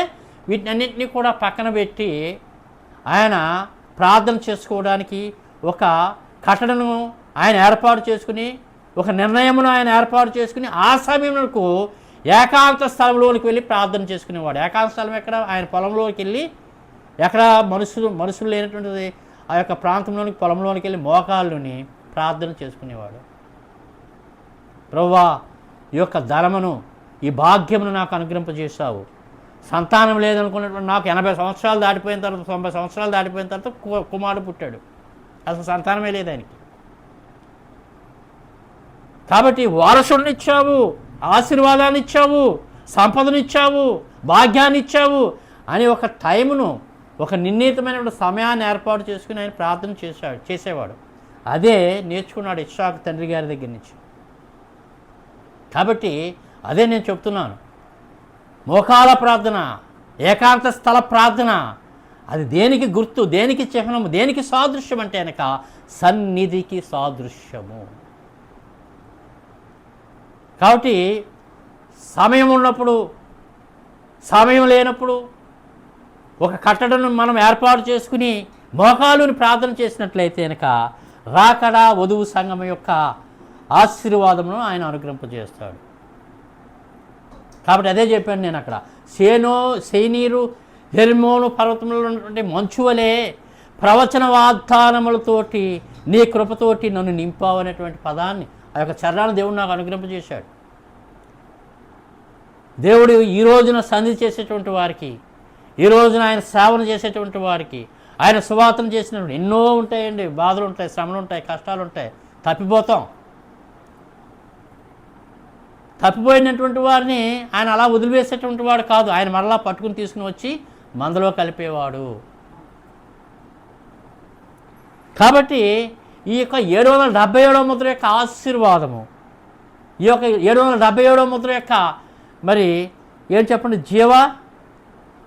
వీటిని అన్నింటినీ కూడా పక్కన పెట్టి ఆయన ప్రార్థన చేసుకోవడానికి ఒక కట్టడను ఆయన ఏర్పాటు చేసుకుని, ఒక నిర్ణయమును ఆయన ఏర్పాటు చేసుకుని, ఆ సమయంలో ఏకాంత స్థలంలోనికి వెళ్ళి ప్రార్థన చేసుకునేవాడు. ఏకాంత స్థలం ఎక్కడ? ఆయన పొలంలోకి వెళ్ళి, ఎక్కడ మనుషులు లేనటువంటిది ఆ యొక్క ప్రాంతంలోనికి, పొలంలోనికి వెళ్ళి మోకాళ్ళుని ప్రార్థన చేసుకునేవాడు. ప్రభువా, ఈ యొక్క ధనమును, ఈ భాగ్యమును నాకు అనుగ్రహింపజేశావు. సంతానం లేదనుకున్నటువంటి నాకు 80 సంవత్సరాలు దాటిపోయిన తర్వాత, 90 సంవత్సరాలు దాటిపోయిన తర్వాత కుమారుడు పుట్టాడు. అసలు సంతానమే లేదు ఆయనకి. కాబట్టి వారసుడిని ఇచ్చావు, ఆశీర్వాదాన్ని ఇచ్చావు, సంపదనిచ్చావు, భాగ్యాన్ని ఇచ్చావు అని ఒక టైమును, ఒక నిర్ణీతమైనటువంటి సమయాన్ని ఏర్పాటు చేసుకుని ఆయన ప్రార్థన చేసేవాడు. అదే నేర్చుకున్నాడు ఇస్సాకు తండ్రి గారి దగ్గర నుంచి. కాబట్టి అదే నేను చెప్తున్నాను, మోకాల ప్రార్థన, ఏకాంత స్థల ప్రార్థన, అది దేనికి గుర్తు, దేనికి చిహ్నము, దేనికి సాదృశ్యం అంటే కనుక సన్నిధికి సాదృశ్యము. కాబట్టి సమయం ఉన్నప్పుడు, సమయం లేనప్పుడు ఒక కట్టడను మనం ఏర్పాటు చేసుకుని మోకాలుని ప్రార్థన చేసినట్లయితే కనుక రాకడ వధువు సంఘం యొక్క ఆశీర్వాదమును ఆయన అనుగ్రహింపజేస్తాడు. కాబట్టి అదే చెప్పాను నేను అక్కడ. సేనీరు హెర్మోను పర్వతంలో ఉన్నటువంటి మంచు వలె ప్రవచన వాగ్దానములతోటి నీ కృపతోటి నన్ను నింపావు అనేటువంటి పదాన్ని, ఆ యొక్క చరణాన్ని దేవుడు నాకు అనుగ్రహింపజేశాడు. దేవుడు ఈ రోజున సంధి చేసేటువంటి వారికి, ఈ రోజున ఆయన సేవన చేసేటువంటి వారికి, ఆయన సువార్తను చేసినప్పుడు ఎన్నో ఉంటాయండి, బాధలు ఉంటాయి, శ్రమలు ఉంటాయి, కష్టాలు ఉంటాయి, తప్పిపోయినటువంటి వారిని ఆయన అలా వదిలివేసేటువంటి వాడు కాదు. ఆయన మరలా పట్టుకుని తీసుకుని వచ్చి మందలో కలిపేవాడు. కాబట్టి ఈ యొక్క 777వ ముద్ర యొక్క ఆశీర్వాదము, ఈ యొక్క 777వ ముద్ర యొక్క మరి ఏం చెప్పండి, జీవ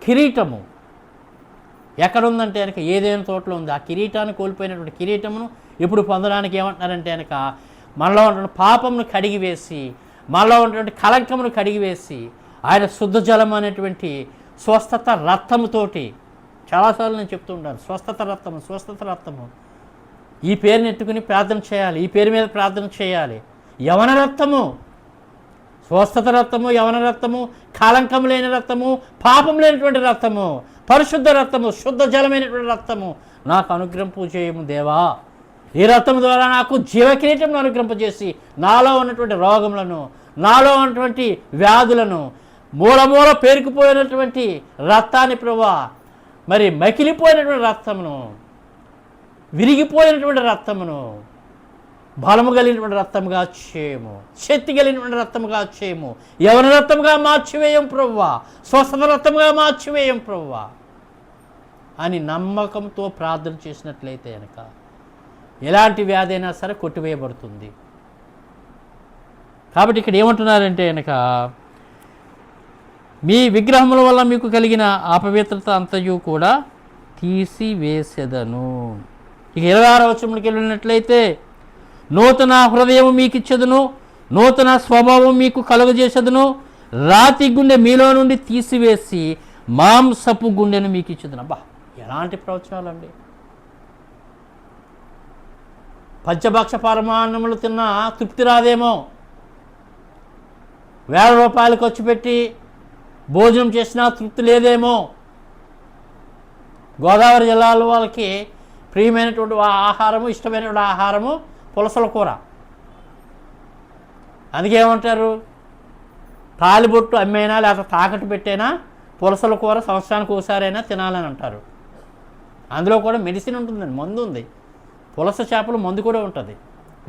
కిరీటము ఎక్కడుందంటే కనుక ఏదైనా తోటలో ఉంది. ఆ కిరీటాన్ని కోల్పోయినటువంటి కిరీటమును ఇప్పుడు పొందడానికి ఏమంటున్నారంటే కనుక మనలో ఉన్నటువంటి పాపమును కడిగివేసి, మనలో ఉన్నటువంటి కలంకమును కడిగివేసి, ఆయన శుద్ధ జలం అనేటువంటి స్వస్థత రక్తముతోటి, చాలాసార్లు నేను చెప్తూ ఉంటాను, స్వస్థత రక్తము, ఈ పేరుని ఎత్తుకుని ప్రార్థన చేయాలి, ఈ పేరు మీద ప్రార్థన చేయాలి. యవన రక్తము, స్వస్థత రక్తము, యవన రక్తము, కలంకం లేని రక్తము, పాపం లేనటువంటి రక్తము, పరిశుద్ధ రక్తము, శుద్ధ జలమైనటువంటి రక్తము నాకు అనుగ్రహింపు చేయము దేవా. ఈ రక్తము ద్వారా నాకు జీవకిరీటం అనుగ్రహింపజేసి నాలో ఉన్నటువంటి రోగములను, నాలో ఉన్నటువంటి వ్యాధులను, మూల పేరుకుపోయినటువంటి రక్తాన్ని ప్రభువా, మరి మకిలిపోయినటువంటి రక్తమును, విరిగిపోయినటువంటి రక్తమును బలము కలిగినటువంటి రక్తముగా చేయము, శక్తి కలిగినటువంటి రక్తముగా చేయము, యవన రక్తముగా మార్చివేయం ప్రభువా, స్వస్థత రక్తముగా మార్చివేయం ప్రభువా అని నమ్మకంతో ప్రార్థన చేసినట్లయితే కనుక ఎలాంటి వ్యాధి అయినా సరే కొట్టివేయబడుతుంది. కాబట్టి ఇక్కడ ఏమంటున్నారంటే కనుక మీ విగ్రహముల వల్ల మీకు కలిగిన అపవిత్రత అంతయు కూడా తీసివేసెదను. ఇక 26వ వచనంలోకి వెళ్ళినట్లయితే నూతన హృదయం మీకు ఇచ్చేదను, నూతన స్వభావం మీకు కలుగజేసేదను, రాతి గుండె మీలో నుండి తీసివేసి మాంసపు గుండెను మీకు ఇచ్చేదను. అబ్బా, ఎలాంటి ప్రవచనాలండి! పంచభక్ష పరమాన్నములు తిన్నా తృప్తి రాదేమో, 1000 రూపాయలు ఖర్చు పెట్టి భోజనం చేసినా తృప్తి లేదేమో. గోదావరి జిల్లాలో వాళ్ళకి ప్రియమైనటువంటి ఆహారము, ఇష్టమైనటువంటి ఆహారము పులసల కూర. అందుకే ఏమంటారు, తాలిబొట్టు అమ్మైనా లేకపోతే తాకట్టు పెట్టైనా పులసల కూర సంవత్సరానికి ఒకసారైనా తినాలని అంటారు. అందులో కూడా మెడిసిన్ ఉంటుందండి, మందు ఉంది. పులస చేపలు మందు కూడా ఉంటుంది.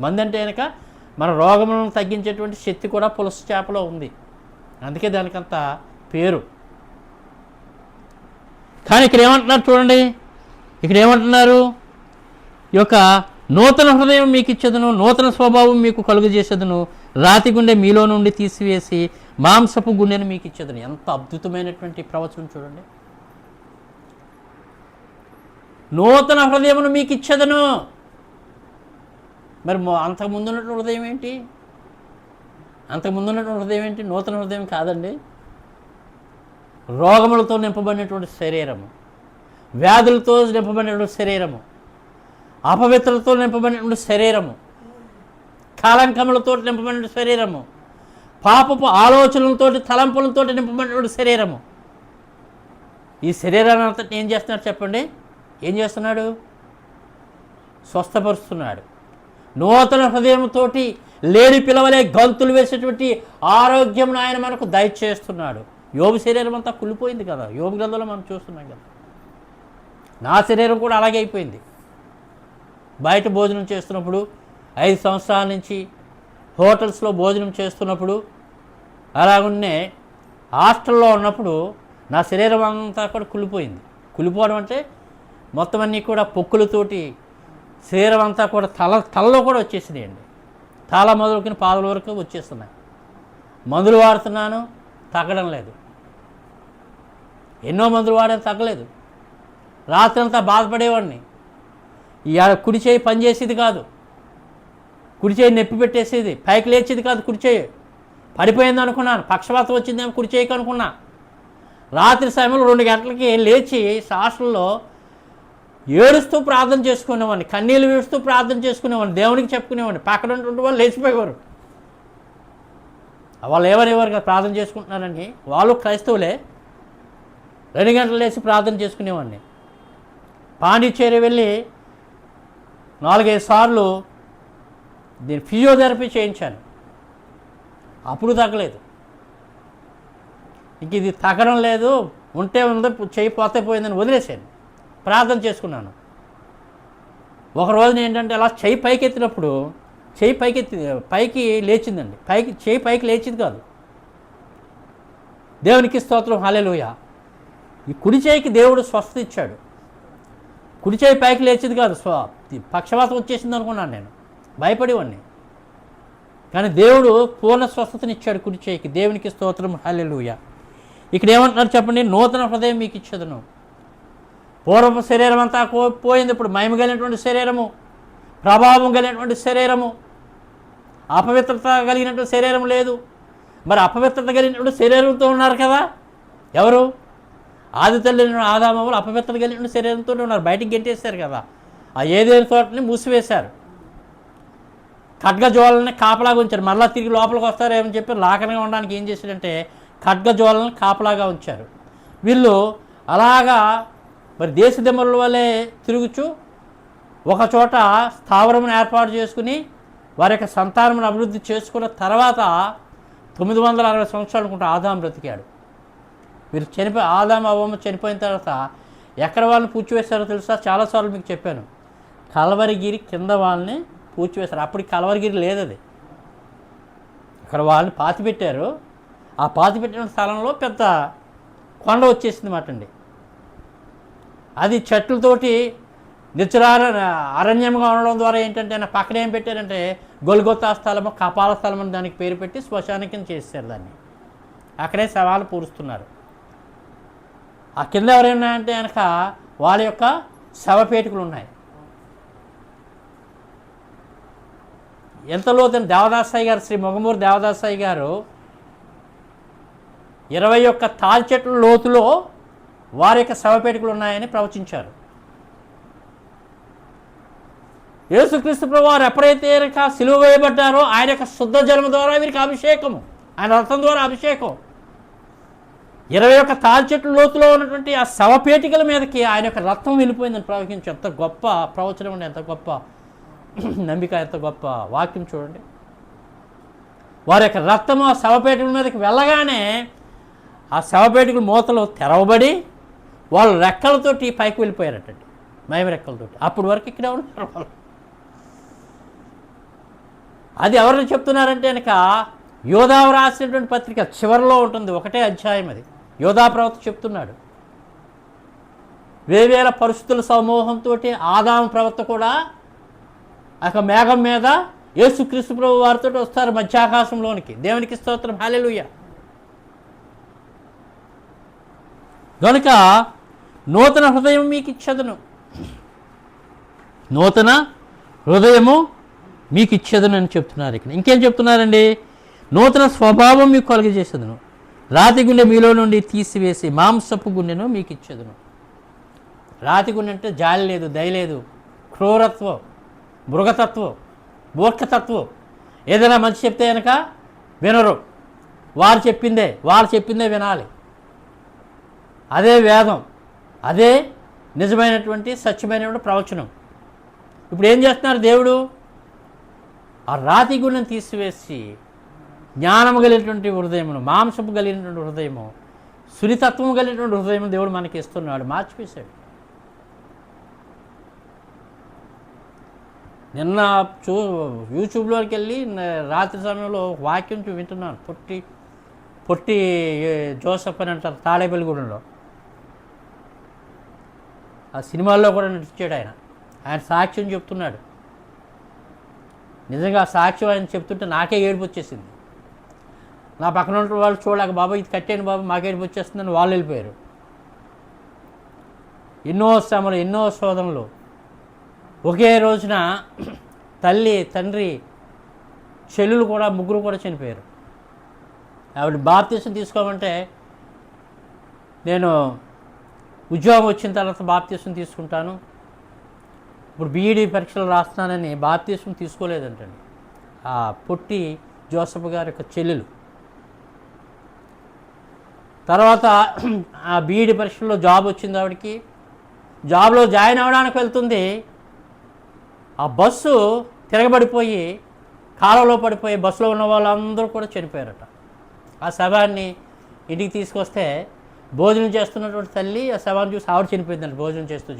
మందు అంటే కనుక మన రోగములను తగ్గించేటువంటి శక్తి కూడా పులస చేపలో ఉంది. అందుకే దానికంత పేరు. కానీ ఇక్కడ ఏమంటున్నారు చూడండి, ఇక్కడ ఏమంటున్నారు, ఈ యొక్క నూతన హృదయం మీకు ఇచ్చేదను, నూతన స్వభావం మీకు కలుగజేసేదను, రాతి గుండె మీలో నుండి తీసివేసి మాంసపు గుండెను మీకు ఇచ్చేదను. ఎంత అద్భుతమైనటువంటి ప్రవచనం చూడండి. నూతన హృదయమును మీకు ఇచ్చేదను. మరి అంతకుముందు ఉన్నటువంటి హృదయం ఏంటి? అంతకుముందున్నటువంటి హృదయం ఏంటి? నూతన హృదయం కాదండి, రోగములతో నింపబడినటువంటి శరీరము, వ్యాధులతో నింపబడినటువంటి శరీరము, అపవిత్రతతో నింపబడినటువంటి శరీరము, కళంకములతో నింపబడిన శరీరము, పాపపు ఆలోచనలతో తలంపులతో నింపబడినటువంటి శరీరము. ఈ శరీరాన్ని అంతటి ఏం చేస్తున్నాడు చెప్పండి? ఏం చేస్తున్నాడు? స్వస్థపరుస్తున్నాడు. నూతన హృదయంతో లేని పిలవలే గంతులు వేసేటువంటి ఆరోగ్యం ఆయన మనకు దయచేస్తున్నాడు. యోబు శరీరం అంతా కుళ్ళిపోయింది కదా, యోబు గ్రంథంలో మనం చూస్తున్నాం కదా. నా శరీరం కూడా అలాగే అయిపోయింది. బయట భోజనం చేస్తున్నప్పుడు 5 సంవత్సరాల నుంచి హోటల్స్లో భోజనం చేస్తున్నప్పుడు, అలాగున్నే హాస్టల్లో ఉన్నప్పుడు నా శరీరం అంతా కూడా కుళ్ళిపోయింది. కుళ్ళిపోవడం అంటే మొత్తం అన్నీ కూడా పొక్కులతోటి శరీరం అంతా కూడా తలలో కూడా వచ్చేసినాయండి. తల మొదలుకొని పాదల వరకు వచ్చేస్తున్నాయి. మందులు వాడుతున్నాను, తగ్గడం లేదు. ఎన్నో మందులు వాడాను, తగ్గలేదు. రాత్రి అంతా బాధపడేవాడిని. ఇవాళ కుడి చేయి పనిచేసేది కాదు, కుడి చేయి నొప్పి పెట్టేసేది, పైకి లేచేది కాదు. కుడి చేయి పడిపోయింది అనుకున్నాను, పక్షవాతం వచ్చిందేమో కుడి చేయికి అనుకున్నా. రాత్రి సమయంలో 2 గంటలకి లేచి హాస్టల్లో ఏడుస్తూ ప్రార్థన చేసుకునేవాడిని, కన్నీళ్ళు వేస్తూ ప్రార్థన చేసుకునేవాడిని, దేవునికి చెప్పుకునేవాడిని. పక్కన ఉంటుంటే వాళ్ళు లేచిపోయేవారు. వాళ్ళు ఏమనేవారు కదా ప్రార్థన చేసుకుంటున్నారని. వాళ్ళు క్రైస్తవులే. 2 గంటలు లేచి ప్రార్థన చేసుకునేవాడిని. పాండిచ్చేరి వెళ్ళి 4-5 సార్లు దీని ఫిజియోథెరపీ చేయించాను, అప్పుడు తగ్గలేదు. ఇంక ఇది తగ్గడం లేదు, ఉంటే ఉందో చేయి పోతే పోయిందని వదిలేసాను. ప్రార్థన చేసుకున్నాను. ఒకరోజు ఏంటంటే అలా చేయి పైకి ఎత్తినప్పుడు చేయి పైకి లేచిందండి. చేయి పైకి లేచింది కాదు. దేవునికి స్తోత్రం, హల్లెలూయా. ఈ కుడి చేయికి దేవుడు స్వస్థత ఇచ్చాడు. కుడి చేయి పైకి లేచింది కాదు, పక్షవాతం వచ్చేసింది అనుకున్నాను నేను, భయపడేవాడిని. కానీ దేవుడు పూర్ణ స్వస్థతని ఇచ్చాడు కుడి చేయికి. దేవునికి స్తోత్రం, హల్లెలూయా. ఇక్కడ ఏమంటున్నారు చెప్పండి? నూతన హృదయం మీకు ఇచ్చేదను. పూర్వపు శరీరం అంతా పోయింది, ఇప్పుడు మహిమ కలిగినటువంటి శరీరము, ప్రభావం కలిగినటువంటి శరీరము, అపవిత్రత కలిగినటువంటి శరీరం లేదు. మరి అపవిత్రత కలిగినటువంటి శరీరంతో ఉన్నారు కదా ఎవరు? ఆది తల్లి ఆదామవులు అపవిత్రత కలిగినటువంటి శరీరంతో ఉన్నారు. బయటికి గెంటేశారు కదా, ఆ ఏదేని తోటని మూసివేశారు. ఖడ్గజ్వాలని కాపలాగా ఉంచారు. మళ్ళీ తిరిగి లోపలికి వస్తారేమని చెప్పి లాకనగా ఉండడానికి ఏం చేశారంటే ఖడ్గజ్వాలను కాపలాగా ఉంచారు. వీళ్ళు అలాగా మరి దేశదిమ్మల వల్లే తిరుగుచు ఒక చోట స్థావరమును ఏర్పాటు చేసుకుని వారి యొక్క సంతానమును అభివృద్ధి చేసుకున్న తర్వాత 960 సంవత్సరాలు అనుకుంటా ఆదాము బ్రతికాడు. వీరు ఆదాము అవ్వమ్మ చనిపోయిన తర్వాత ఎక్కడ వాళ్ళని పూడ్చివేశారో తెలుసా? చాలాసార్లు మీకు చెప్పాను. కల్వరిగిరి కింద వాళ్ళని పూడ్చివేశారు. అప్పటికి కల్వరిగిరి లేదు, అది అక్కడ వాళ్ళని పాతిపెట్టారు. ఆ పాతిపెట్టిన స్థలంలో పెద్ద కొండ వచ్చేసింది మాట అండి. అది చెట్లతోటి అరణ్యంగా ఉండడం ద్వారా ఏంటంటే నా పక్కన ఏం పెట్టారంటే గొల్గొతా స్థలము, కపాల స్థలం అని దానికి పేరు పెట్టి శ్మశానం కింద చేశారు దాన్ని. అక్కడే శవాలు పూరుస్తున్నారు. ఆ కింద ఎవరైనాయంటే కనుక వాళ్ళ యొక్క శవపేటికలు ఉన్నాయి. ఎంత లోతైన దేవదాసాయి గారు, శ్రీ మొగమూరు దేవదాసాయి గారు 21 తాళి చెట్ల లోతులో వారి యొక్క శవపేటికలు ఉన్నాయని ప్రవచించారు. యేసుక్రీస్తు ప్రభువారు ఎప్పుడైతే సిలువ వేయబడ్డారో ఆయన యొక్క శుద్ధ జలము ద్వారా వీరికి అభిషేకము, ఆయన రక్తం ద్వారా అభిషేకం. 21 తాళి చెట్ల లోతులో ఉన్నటువంటి ఆ శవపేటికల మీదకి ఆయన యొక్క రక్తం వెళ్ళిపోయిందని ప్రవచించి ఎంత గొప్ప ప్రవచనం అండి, ఎంత గొప్ప నమ్మిక, ఎంత గొప్ప వాక్యం చూడండి. వారి యొక్క రక్తము ఆ శవపేటికల మీదకి వెళ్ళగానే ఆ శవపేటికల మూతలు తెరవబడి వాళ్ళు రెక్కలతోటి పైకి వెళ్ళిపోయారటండి, మహిమ రెక్కలతోటి. అప్పటి వరకు ఇక్కడే ఉన్నారు వాళ్ళు. అది ఎవరిని చెప్తున్నారంటే కనుక యోధావు రాసినటువంటి పత్రిక చివరిలో ఉంటుంది, 1వ అధ్యాయం. అది యోధా ప్రవక్త చెప్తున్నాడు. వేవేల పరిస్థితుల సమూహంతో ఆదాము ప్రవక్త కూడా ఒక మేఘం మీద యేసుక్రీస్తు ప్రభు వారితో వస్తారు మధ్యాకాశంలోనికి. దేవునికి స్తోత్రం, హల్లెలూయా. కనుక నూతన హృదయం మీకు ఇచ్చేదను, నూతన హృదయము మీకు ఇచ్చేదను అని చెప్తున్నారు. ఇక్కడ ఇంకేం చెప్తున్నారండి? నూతన స్వభావం మీకు కలుగజేసేదను, రాతి గుండె మీలో నుండి తీసివేసి మాంసపు గుండెను మీకు ఇచ్చేదను. రాతి గుండె అంటే జాలి లేదు, దయ లేదు, క్రూరత్వం, మృగతత్వం, మూర్ఖతత్వం. ఏదైనా మంచి చెప్తే కనుక వినరు, వారు చెప్పిందే వినాలి. అదే వేదం, అదే నిజమైనటువంటి సత్యమైనటువంటి ప్రవచనం. ఇప్పుడు ఏం చేస్తున్నారు దేవుడు? ఆ రాతి గుణం తీసివేసి జ్ఞానము కలిగినటువంటి హృదయమును, మాంసము కలిగినటువంటి హృదయము, సునితత్వము కలిగినటువంటి హృదయము దేవుడు మనకి ఇస్తున్నాడు, మార్చివేశాడు. నిన్న యూట్యూబ్లోకి వెళ్ళి రాత్రి సమయంలో వాక్యం వింటున్నాను. పొట్టి జోసఫ్ అని అంటారు, తాడేపల్లిగూడెంలో. ఆ సినిమాల్లో కూడా నటించాడు ఆయన సాక్ష్యం చెప్తున్నాడు. నిజంగా ఆ సాక్ష్యం ఆయన చెప్తుంటే నాకే ఏడుపు వచ్చేసింది. నా పక్కన ఉన్న వాళ్ళు చూడలేక, బాబా ఇది కట్టేయండి బాబా, మాకు ఏడుపు వచ్చేస్తుందని వాళ్ళు వెళ్ళిపోయారు. ఎన్నో శ్రమలు, ఎన్నో శోధనలు. ఒకే రోజున తల్లి, తండ్రి, చెల్లెలు కూడా, ముగ్గురు కూడా చనిపోయారు. ఆవిడ బాప్తీసం తీసుకోమంటే, నేను ఉద్యోగం వచ్చిన తర్వాత బాప్తీసం తీసుకుంటాను, ఇప్పుడు బీఈడీ పరీక్షలు రాస్తున్నానని బాప్తీసం తీసుకోలేదంటండి ఆ పొట్టి జోసఫ్ గారి యొక్క చెల్లెలు. తర్వాత ఆ బీఈడీ పరీక్షల్లో జాబ్ వచ్చింది ఆవిడకి. జాబ్లో జాయిన్ అవ్వడానికి వెళ్తుంది, ఆ బస్సు తిరగబడిపోయి కాలువలో పడిపోయి బస్సులో ఉన్న వాళ్ళందరూ కూడా చనిపోయారట. ఆ శవాన్ని ఇంటికి తీసుకొస్తే భోజనం చేస్తున్నటువంటి తల్లి ఆ శవాన్ని చూసి ఆవిడ చనిపోయిందంట భోజనం చేస్తూ.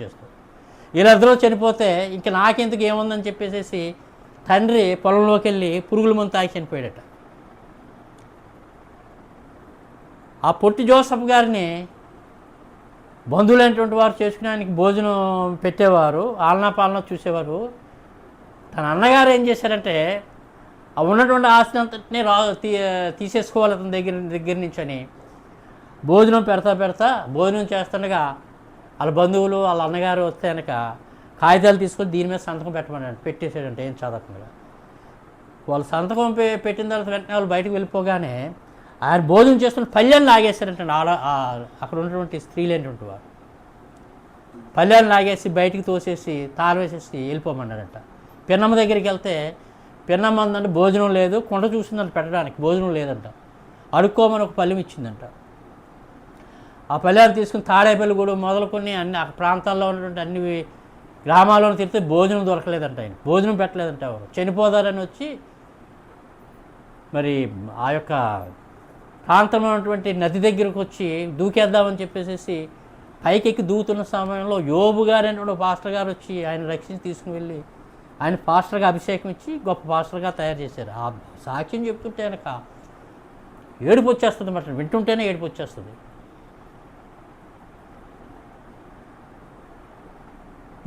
వీళ్ళిద్దరూ చనిపోతే ఇంక నాకెందుకు ఏముందని చెప్పేసి తండ్రి పొలంలోకి వెళ్ళి పురుగుల మందు తాగి చనిపోయాడట. ఆ పొట్టి జోసఫ్ గారిని బంధువులైనటువంటి వారు చేసుకునేందుకు భోజనం పెట్టేవారు, ఆలనా పాలన చూసేవారు. తన అన్నగారు ఏం చేశారంటే, ఆ ఉన్నటువంటి ఆస్తి అంతటినీ తీసేసుకోవాలి అతని దగ్గర నుంచి అని భోజనం భోజనం చేస్తుండగా వాళ్ళ బంధువులు, వాళ్ళ అన్నగారు వస్తే కనుక కాగితాలు తీసుకొని దీని మీద సంతకం పెట్టమన్నాడు. పెట్టేసాడంటే ఏం చదవకుండా. వాళ్ళు సంతకం పెట్టిన తర్వాత వెంటనే వాళ్ళు బయటకు వెళ్ళిపోగానే ఆయన భోజనం చేస్తున్న పళ్ళెని లాగేశారంటే అక్కడ ఉన్నటువంటి స్త్రీలు ఏంటంటే వారు పళ్ళెని లాగేసి బయటికి తోసేసి తాళం వేసేసి వెళ్ళిపోమన్నాడంట. పిన్నమ్మ దగ్గరికి వెళ్తే పిన్నమ్మ అందంటే భోజనం లేదు, కొండ చూసిందంట పెట్టడానికి, భోజనం లేదంట. అడుక్కోమని ఒక పళ్ళెం ఇచ్చిందంట. ఆ పల్లెలు తీసుకుని తాడేపల్లిగూడెం మొదలుకొని అన్ని ఆ ప్రాంతాల్లో ఉన్నటువంటి అన్ని గ్రామాల్లో తిరిగితే భోజనం దొరకలేదంట. ఆయన భోజనం పెట్టలేదంట. ఎవరు చనిపోదారని వచ్చి మరి ఆ యొక్క ప్రాంతంలో ఉన్నటువంటి నది దగ్గరకు వచ్చి దూకేద్దామని చెప్పేసి పైకెక్కి దూకుతున్న సమయంలో యోబు గారు అనేటువంటి పాస్టర్ గారు వచ్చి ఆయన రక్షించి తీసుకుని వెళ్ళి ఆయన పాస్టర్గా అభిషేకం ఇచ్చి గొప్ప పాస్టర్గా తయారు చేశారు. ఆ సాక్ష్యం చెప్తుంటే కనుక ఏడుపు వచ్చేస్తుంది మాట, వింటుంటేనే ఏడుపు వచ్చేస్తుంది.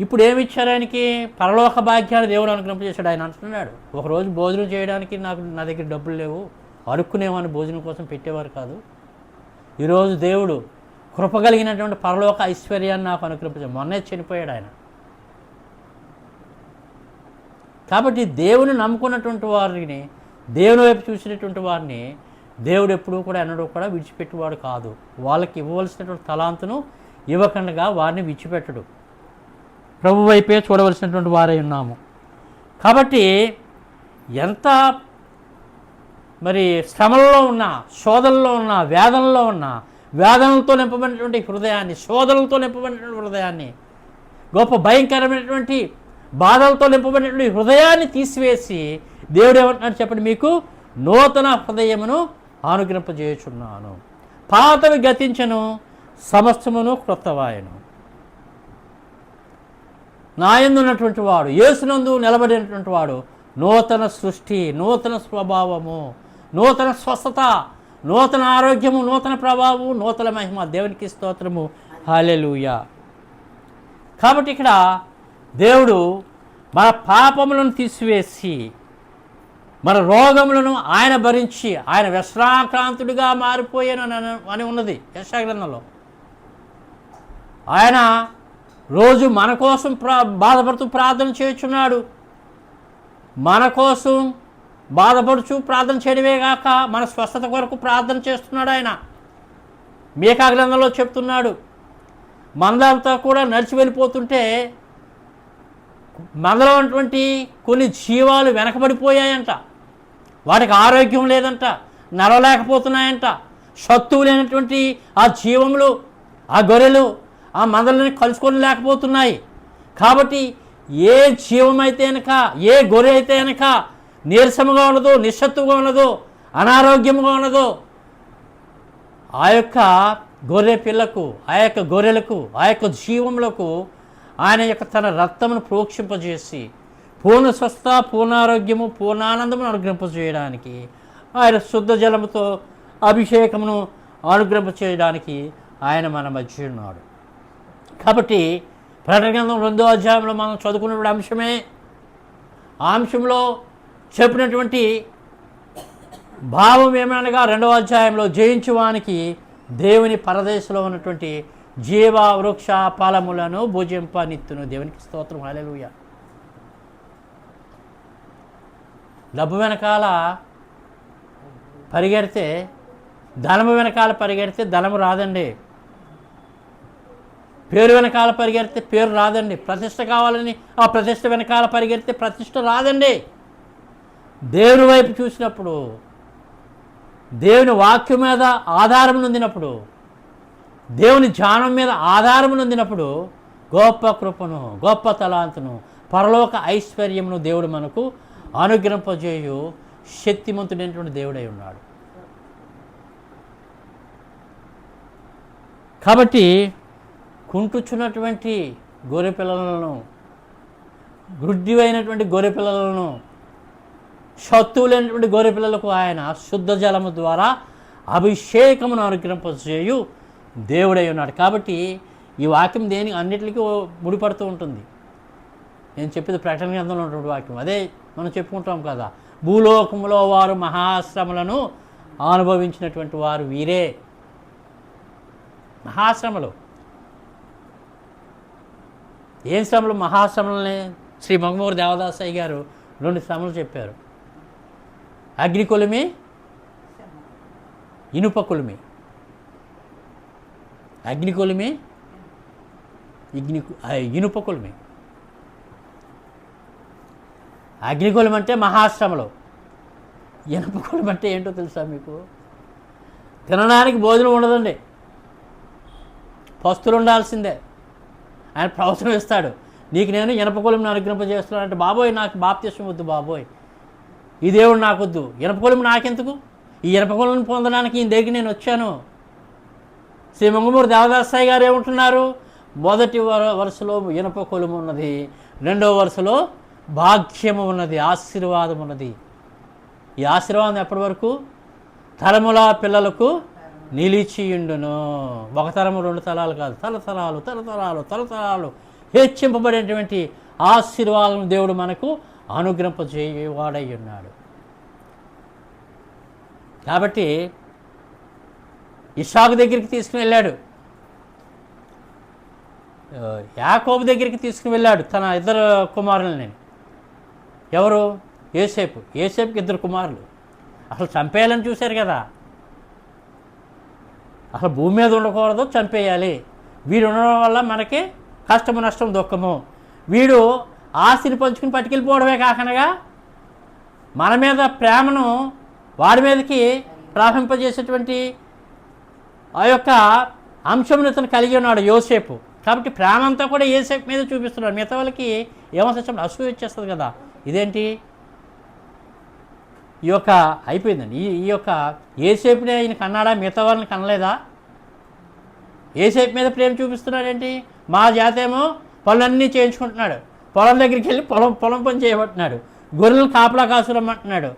ఇప్పుడు ఏమి ఇచ్చారు ఆయనకి? పరలోక భాగ్యాన్ని దేవుడు అనుగ్రహింపజేశాడు. ఆయన అంటున్నాడు, ఒకరోజు భోజనం చేయడానికి నా దగ్గర డబ్బులు లేవు, అడుక్కునేవాడిని, భోజనం కోసం పెట్టేవారు కాదు. ఈరోజు దేవుడు కృప కలిగినటువంటి పరలోక ఐశ్వర్యాన్ని నాకు అనుగ్రహించాడు. మొన్నే చనిపోయాడు ఆయన. కాబట్టి దేవుని నమ్ముకున్నటువంటి వారిని, దేవుని వైపు చూసినటువంటి వారిని దేవుడు ఎప్పుడూ కూడా ఎన్నడూ కూడా విడిచిపెట్టేవాడు కాదు. వాళ్ళకి ఇవ్వవలసినటువంటి తలాంతును ఇవ్వకుండా వారిని విడిచిపెట్టడు. ప్రభు వైపే చూడవలసినటువంటి వారై ఉన్నాము. కాబట్టి ఎంత మరి శ్రమల్లో ఉన్నా, శోధనలో ఉన్నా, వేదనలతో నింపబడినటువంటి హృదయాన్ని, శోధనలతో నింపబడినటువంటి హృదయాన్ని, గొప్ప భయంకరమైనటువంటి బాధలతో నింపబడినటువంటి హృదయాన్ని తీసివేసి దేవుడు ఏమంటున్నాడు చెప్పండి? మీకు నూతన హృదయమును అనుగ్రహింపజేయుచున్నాను, పాతవి గతించను, సమస్తమును క్రొత్తవాయను. నాయందు ఉన్నటువంటి వాడు, యేసునందు నిలబడినటువంటి వాడు నూతన సృష్టి, నూతన స్వభావము, నూతన స్వస్థత, నూతన ఆరోగ్యము, నూతన ప్రభావము, నూతన మహిమ. దేవునికి స్తోత్రము, హల్లెలూయా. కాబట్టి ఇక్కడ దేవుడు మన పాపములను తీసివేసి మన రోగములను ఆయన భరించి ఆయన విశ్రాంతిగా మారిపోయాను అని ఉన్నది యెషయా గ్రంథంలో. ఆయన రోజు మన కోసం బాధపడుతూ ప్రార్థన చేయుచున్నాడు. మన కోసం బాధపడుచు ప్రార్థన చేయడమే కాక మన స్వస్థత కొరకు ప్రార్థన చేస్తున్నాడు. ఆయన మీకా గ్రంథంలో చెప్తున్నాడు, మందంతా కూడా నడిచి వెళ్ళిపోతుంటే మందలో ఉన్నటువంటి కొన్ని జీవాలు వెనకబడిపోయాయంట. వాటికి ఆరోగ్యం లేదంట, నడవలేకపోతున్నాయంట. సత్తువు లేనటువంటి ఆ జీవములు, ఆ గొర్రెలు ఆ మందలని కలుసుకొని లేకపోతున్నాయి. కాబట్టి ఏ జీవమైతే కనుక, ఏ గొర్రె అయితే కనుక నీరసముగా ఉన్నదో, నిస్సత్తుగా ఉన్నదో, అనారోగ్యముగా ఉన్నదో, ఆ యొక్క గొర్రె పిల్లకు, ఆ యొక్క గొర్రెలకు, ఆ యొక్క జీవములకు ఆయన యొక్క తన రక్తమును ప్రోక్షింపజేసి పూర్ణ స్వస్థ, పూర్ణారోగ్యము, పూర్ణానందమును అనుగ్రహింపజేయడానికి, ఆయన శుద్ధ జలముతో అభిషేకమును అనుగ్రహింపజేయడానికి ఆయన మన మధ్య ఉన్నాడు. కాబట్టి ప్రకటన గ్రంథం 2వ అధ్యాయంలో మనం చదువుకున్నటువంటి అంశమే, ఆ అంశంలో చెప్పినటువంటి భావం ఏమనగా 2వ అధ్యాయంలో జయించువానికి దేవుని పరదేశంలో ఉన్నటువంటి జీవ వృక్ష ఫలములను భుజింపనిత్తును. దేవునికి స్తోత్రం, హల్లెలూయా. డబ్బు వెనకాల పరిగెడితే, ధనము వెనకాల పరిగెడితే ధనము రాదండి. పేరు వెనకాల పరిగెడితే పేరు రాదండి. ప్రతిష్ట కావాలని ఆ ప్రతిష్ట వెనకాల పరిగెడితే ప్రతిష్ట రాదండి. దేవుని వైపు చూసినప్పుడు, దేవుని వాక్యం మీద ఆధారం నొందినప్పుడు, దేవుని ధ్యానం మీద ఆధారం నొందినప్పుడు గొప్ప కృపను, గొప్ప తలాంతును, పరలోక ఐశ్వర్యమును దేవుడు మనకు అనుగ్రహింపజేయు శక్తిమంతుడైనటువంటి దేవుడై ఉన్నాడు. కాబట్టి కుంటుచున్నటువంటి గొర్రె పిల్లలను, గుడ్డివైనటువంటి గొర్రె పిల్లలను, సత్తువులైనటువంటి గొర్రె పిల్లలకు ఆయన శుద్ధ జలము ద్వారా అభిషేకమును అనుగ్రహింపజేయు దేవుడై ఉన్నాడు. కాబట్టి ఈ వాక్యం అన్నిటికీ ముడిపడుతూ ఉంటుంది. నేను చెప్పేది ప్రకటన గ్రంథంలో ఉన్నటువంటి వాక్యం. అదే మనం చెప్పుకుంటాం కదా, భూలోకములో వారు మహాశ్రమలను అనుభవించినటువంటి వారు వీరే. మహాశ్రమలు, ఏం శ్రమలు? మహాశ్రమలనే శ్రీ మంగమూరి దేవదాసయ్య గారు 2 శ్రమలు చెప్పారు. అగ్ని కొలిమి, ఇనుప కొలిమి. అగ్ని కొలిమి, ఇనుప కొలిమి. అగ్ని కొలిమి అంటే మహాశ్రమలు. ఇనుప కొలిమి అంటే ఏంటో తెలుసా మీకు? తినడానికి భోజనం ఉండదండి, పస్తులు ఉండాల్సిందే. ఆయన ప్రవచనం ఇస్తాడు, నీకు నేను ఇనప కొలిమిని అనుగ్రహింపజేస్తున్నాను అంటే, బాబోయ్ నాకు బాప్తిస్మం వద్దు బాబోయ్, ఈ దేవుడు నాకొద్దు, ఇనప కొలిమి నాకెందుకు, ఈ ఇనప కొలిమిని పొందడానికి ఈ దగ్గరికి నేను వచ్చాను. శ్రీ మంగమూరి దేవదాసయ్య గారు ఏమంటున్నారు? మొదటి వరుసలో ఇనప కొలిమి ఉన్నది, 2వ వరుసలో భాగ్యము ఉన్నది, ఆశీర్వాదం ఉన్నది. ఈ ఆశీర్వాదం ఎప్పటి వరకు? తరముల పిల్లలకు నిలిచియుండును. 1 తరము 2 తరాలు కాదు, తరతరాలు తరతరాలు తరతరాలు హెచ్చింపబడేటువంటి ఆశీర్వాదం దేవుడు మనకు అనుగ్రహింపజేయవాడై ఉన్నాడు. కాబట్టి ఇస్సాకు దగ్గరికి తీసుకుని వెళ్ళాడు, యాకోబు దగ్గరికి తీసుకుని వెళ్ళాడు తన 2 కుమారులని. ఎవరు? యోసేపుకి 2 కుమారులు. అసలు చంపేయాలని చూశారు కదా, అసలు భూమి మీద ఉండకూడదు, చంపేయాలి. వీడు ఉండడం వల్ల మనకి కష్టము, నష్టం, దుఃఖము. వీడు ఆస్తిని పంచుకుని పట్టుకెళ్ళిపోవడమే కాకుండా మన మీద ప్రేమను వాడి మీదకి ప్రారంభింపజేసేటువంటి ఆ యొక్క అంశమును ఇతను కలిగి ఉన్నాడు యోసేపు. కాబట్టి ప్రేమ అంతా కూడా యోసేపు మీద చూపిస్తున్నాడు. మిగతా వాళ్ళకి ఏమొస్తే అసూయ వచ్చేస్తుంది కదా, ఇదేంటి ఈ యొక్క అయిపోయిందండి. ఈ యొక్క యోసేపునే ఈయన కన్నాడా, మిగతా వాళ్ళని కనలేదా? యోసేపు మీద ప్రేమ చూపిస్తున్నాడేంటి? మా జాతేమో పనులన్నీ చేయించుకుంటున్నాడు, పొలం దగ్గరికి వెళ్ళి పొలం పని చేయబట్టున్నాడు, గొర్రెలను కాపలా కాసురమ్మంటున్నాడు,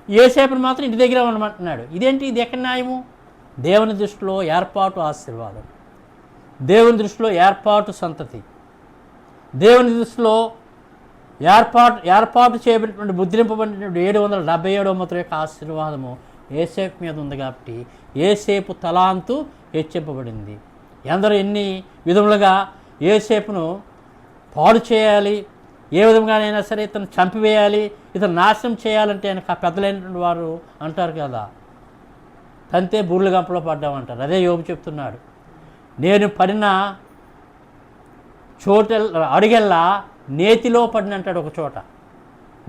యోసేపుని మాత్రం ఇంటి దగ్గర ఉండమంటున్నాడు. ఇదేంటి? ఇది ఎక్కడ న్యాయము? దేవుని దృష్టిలో ఏర్పాటు ఆశీర్వాదం, దేవుని దృష్టిలో ఏర్పాటు సంతతి, దేవుని దృష్టిలో ఏర్పాటు చేయబడినటువంటి ముద్రింపబడినటువంటి 777వ ముద్ర యొక్క ఆశీర్వాదము యోసేపు మీద ఉంది. కాబట్టి యోసేపు తలాంతు హెచ్చింపబడింది. ఎందరో ఎన్ని విధములుగా యోసేపును పాడు చేయాలి, ఏ విధంగానైనా సరే ఇతను చంపివేయాలి, ఇతను నాశనం చేయాలంటే ఆయనకు ఆ పెద్దలైనటువంటి వారు అంటారు కదా, తంతే బూర్ల గంపలో పడ్డామంటారు. అదే యోబు చెప్తున్నాడు, నేను పడిన చోట అడుగెల్లా నేతిలో పడిన అంటాడు ఒక చోట.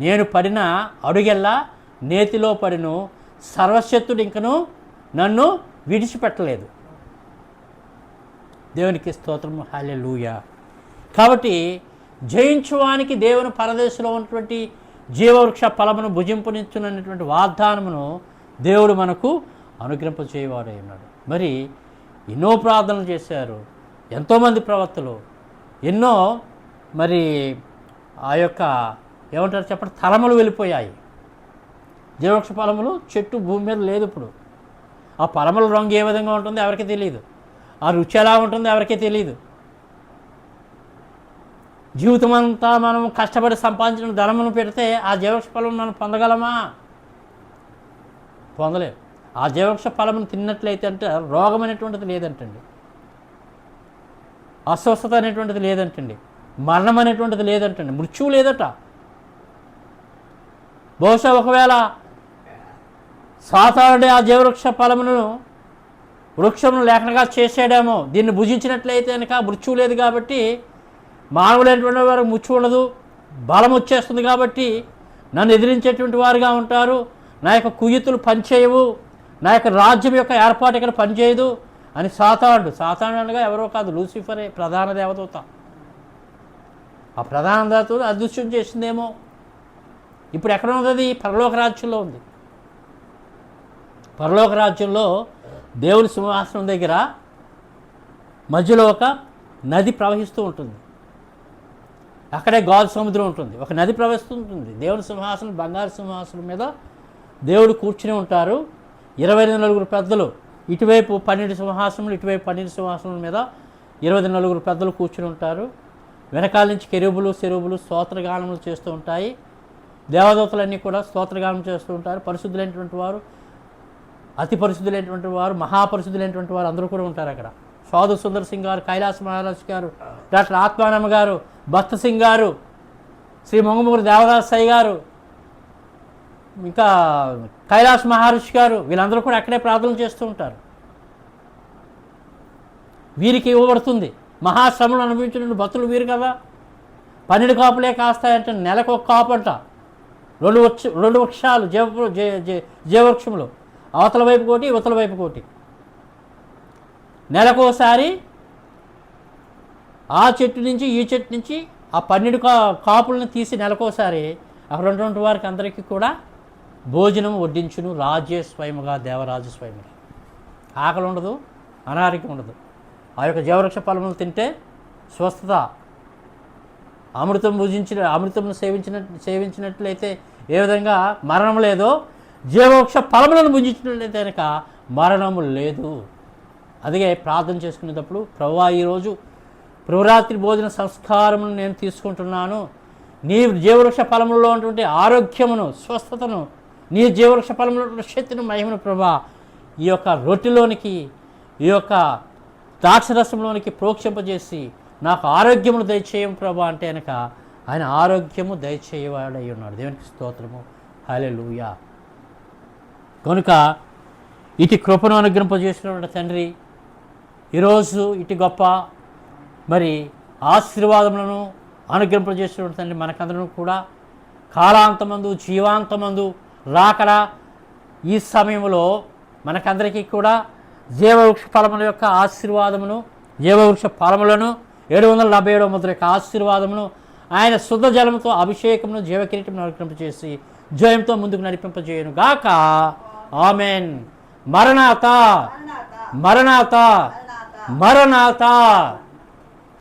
నేను పడిన అడుగెల్లా నేతిలో పడిను, సర్వశక్తుడు ఇంకను నన్ను విడిచిపెట్టలేదు. దేవునికి స్తోత్రము, హల్లెలూయా. కాబట్టి జయించువానికి దేవుని పరదేశంలో ఉన్నటువంటి జీవవృక్ష ఫలమును భుజింపునిచ్చునటువంటి వాగ్దానమును దేవుడు మనకు అనుగ్రహింపచేయవాడై ఉన్నాడు. మరి ఎన్నో ప్రార్థనలు చేశారు ఎంతోమంది ప్రవక్తలు, ఎన్నో మరి ఆ యొక్క ఏమంటారు చెప్పండి, తలములు వెళ్ళిపోయాయి. జీవవృక్ష ఫలములు చెట్టు భూమి మీద లేదు ఇప్పుడు. ఆ ఫలముల రంగు ఏ విధంగా ఉంటుందో ఎవరికీ తెలియదు, ఆ రుచి ఎలా ఉంటుందో ఎవరికీ తెలియదు. జీవితం అంతా మనం కష్టపడి సంపాదించిన ధనమును పెడితే ఆ జీవవృక్ష ఫలం మనం పొందగలమా? పొందలేము. ఆ జీవవృక్ష ఫలమును తిన్నట్లయితే అంటే రోగం అనేటువంటిది లేదంటండి, అస్వస్థత అనేటువంటిది లేదంటండి, మరణం అనేటువంటిది లేదంటండి, మృత్యువు లేదట. బహుశా ఒకవేళ సాతానుడే ఆ జీవవృక్ష ఫలమును వృక్షమును లేఖనగా చేసాడేమో, దీన్ని భుజించినట్లయితే కనుక మృత్యువు లేదు కాబట్టి, మానవులైనటువంటి వారికి మృత్యు ఉండదు, బలం వచ్చేస్తుంది కాబట్టి నన్ను ఎదిరించేటువంటి వారుగా ఉంటారు, నా యొక్క కుయుతులు పనిచేయవు, నా యొక్క రాజ్యం యొక్క ఏర్పాటు ఇక్కడ పనిచేయదు అని సాతానుడు అనగా ఎవరో కాదు, లూసిఫరే ప్రధాన దేవదూత. ఆ ప్రధాన దేవత అదృశ్యం చేసిందేమో. ఇప్పుడు ఎక్కడ ఉంది? పరలోక రాజ్యంలో ఉంది. పరలోక రాజ్యంలో దేవుని సింహాసనం దగ్గర మధ్యలో ఒక నది ప్రవహిస్తూ ఉంటుంది. అక్కడే గాజు సముద్రం ఉంటుంది, ఒక నది ప్రవహిస్తూ ఉంటుంది. దేవుని సింహాసనం, బంగారు సింహాసనం మీద దేవుడు కూర్చుని ఉంటారు. 24 పెద్దలు, ఇటువైపు 12 సింహాసనములు, ఇటువైపు 12 సింహాసనముల మీద 24 పెద్దలు కూర్చుని ఉంటారు. వెనకాల నుంచి కెరూబులు శెరూబులు స్తోత్రగానములు చేస్తూ ఉంటాయి. దేవదూతలన్నీ కూడా స్తోత్రగానం చేస్తూ ఉంటారు. పరిశుద్ధులైనటువంటి వారు, అతి పరిశుద్ధులైనటువంటి వారు, మహాపరిశుద్ధులైనటువంటి వారు అందరూ కూడా ఉంటారు అక్కడ. సాధు సుందర్ సింగ్ గారు, కైలాస మహారాజ్ గారు, డాక్టర్ ఆత్మానమ్మ గారు, భక్త సింగ్ గారు, శ్రీ మొంగమూరి దేవదాసయ్య గారు, ఇంకా కైలాస మహర్షి గారు, వీళ్ళందరూ కూడా అక్కడే ప్రార్థనలు చేస్తూ ఉంటారు. వీరికి ఇవ్వబడుతుంది. మహాశ్రమలు అనుభవించిన భక్తులు వీరు కదా. 12 కాపులే కాస్తాయంటే నెలకు ఒక కాపు అంట. 2 వృక్షాలు జీవవృక్షములు, అవతల వైపు కోటి, ఇవతల వైపు కోటి. నెలకోసారి ఆ చెట్టు నుంచి ఈ చెట్టు నుంచి ఆ 12 కాపులను తీసి నెలకోసారి అక్కడ ఉన్నటువంటి వారికి అందరికీ కూడా భోజనం వడ్డించును, రాజ్య స్వయముగా, దేవరాజు స్వయముగా. ఆకలి ఉండదు, అనారోగ్యం ఉండదు. ఆ యొక్క జీవవృక్ష ఫలములు తింటే స్వస్థత. అమృతం సేవించినట్లయితే ఏ విధంగా మరణం లేదో, జీవవృక్ష ఫలములను భుజించినట్లయితే కనుక మరణము లేదు. అదిగే ప్రార్థన చేసుకునేటప్పుడు, ప్రభువా ఈరోజు ప్రభురాత్రి భోజన సంస్కారమును నేను తీసుకుంటున్నాను, నీ జీవవృక్ష ఫలములలో ఉన్నటువంటి ఆరోగ్యమును, స్వస్థతను, నీ జీవవృక్ష ఫలములో శక్తిని, మహిమను ప్రభా ఈ యొక్క రొట్టెలోనికి, ఈ యొక్క ద్రాక్షరసంలోనికి ప్రోక్షింపజేసి నాకు ఆరోగ్యమును దయచేయం ప్రభా అంటే కనుక ఆయన ఆరోగ్యము దయచేయవాడై ఉన్నాడు. దేవునికి స్తోత్రము, హల్లెలూయా. కనుక ఇటు కృపను అనుగ్రహింపజేసినటువంటి తండ్రి, ఈరోజు ఇటు గొప్ప మరి ఆశీర్వాదములను అనుగ్రహింపజేసినటువంటి తండ్రి, మనకందరం కూడా కాలాంతమందు, జీవాంతమందు రాకడా ఈ సమయంలో మనకందరికీ కూడా జీవవృక్ష ఫలముల యొక్క ఆశీర్వాదమును, జీవవృక్ష ఫలములను 747వ ముద్ర యొక్క ఆశీర్వాదమును, ఆయన శుద్ధ జలముతో అభిషేకమును, జీవకిరీటమును అనుగ్రహింపజేసి జయంతో ముందుకు నడిపింపజేయను గాక. ఆమెన్. మరణాత మరణాత మరణాత.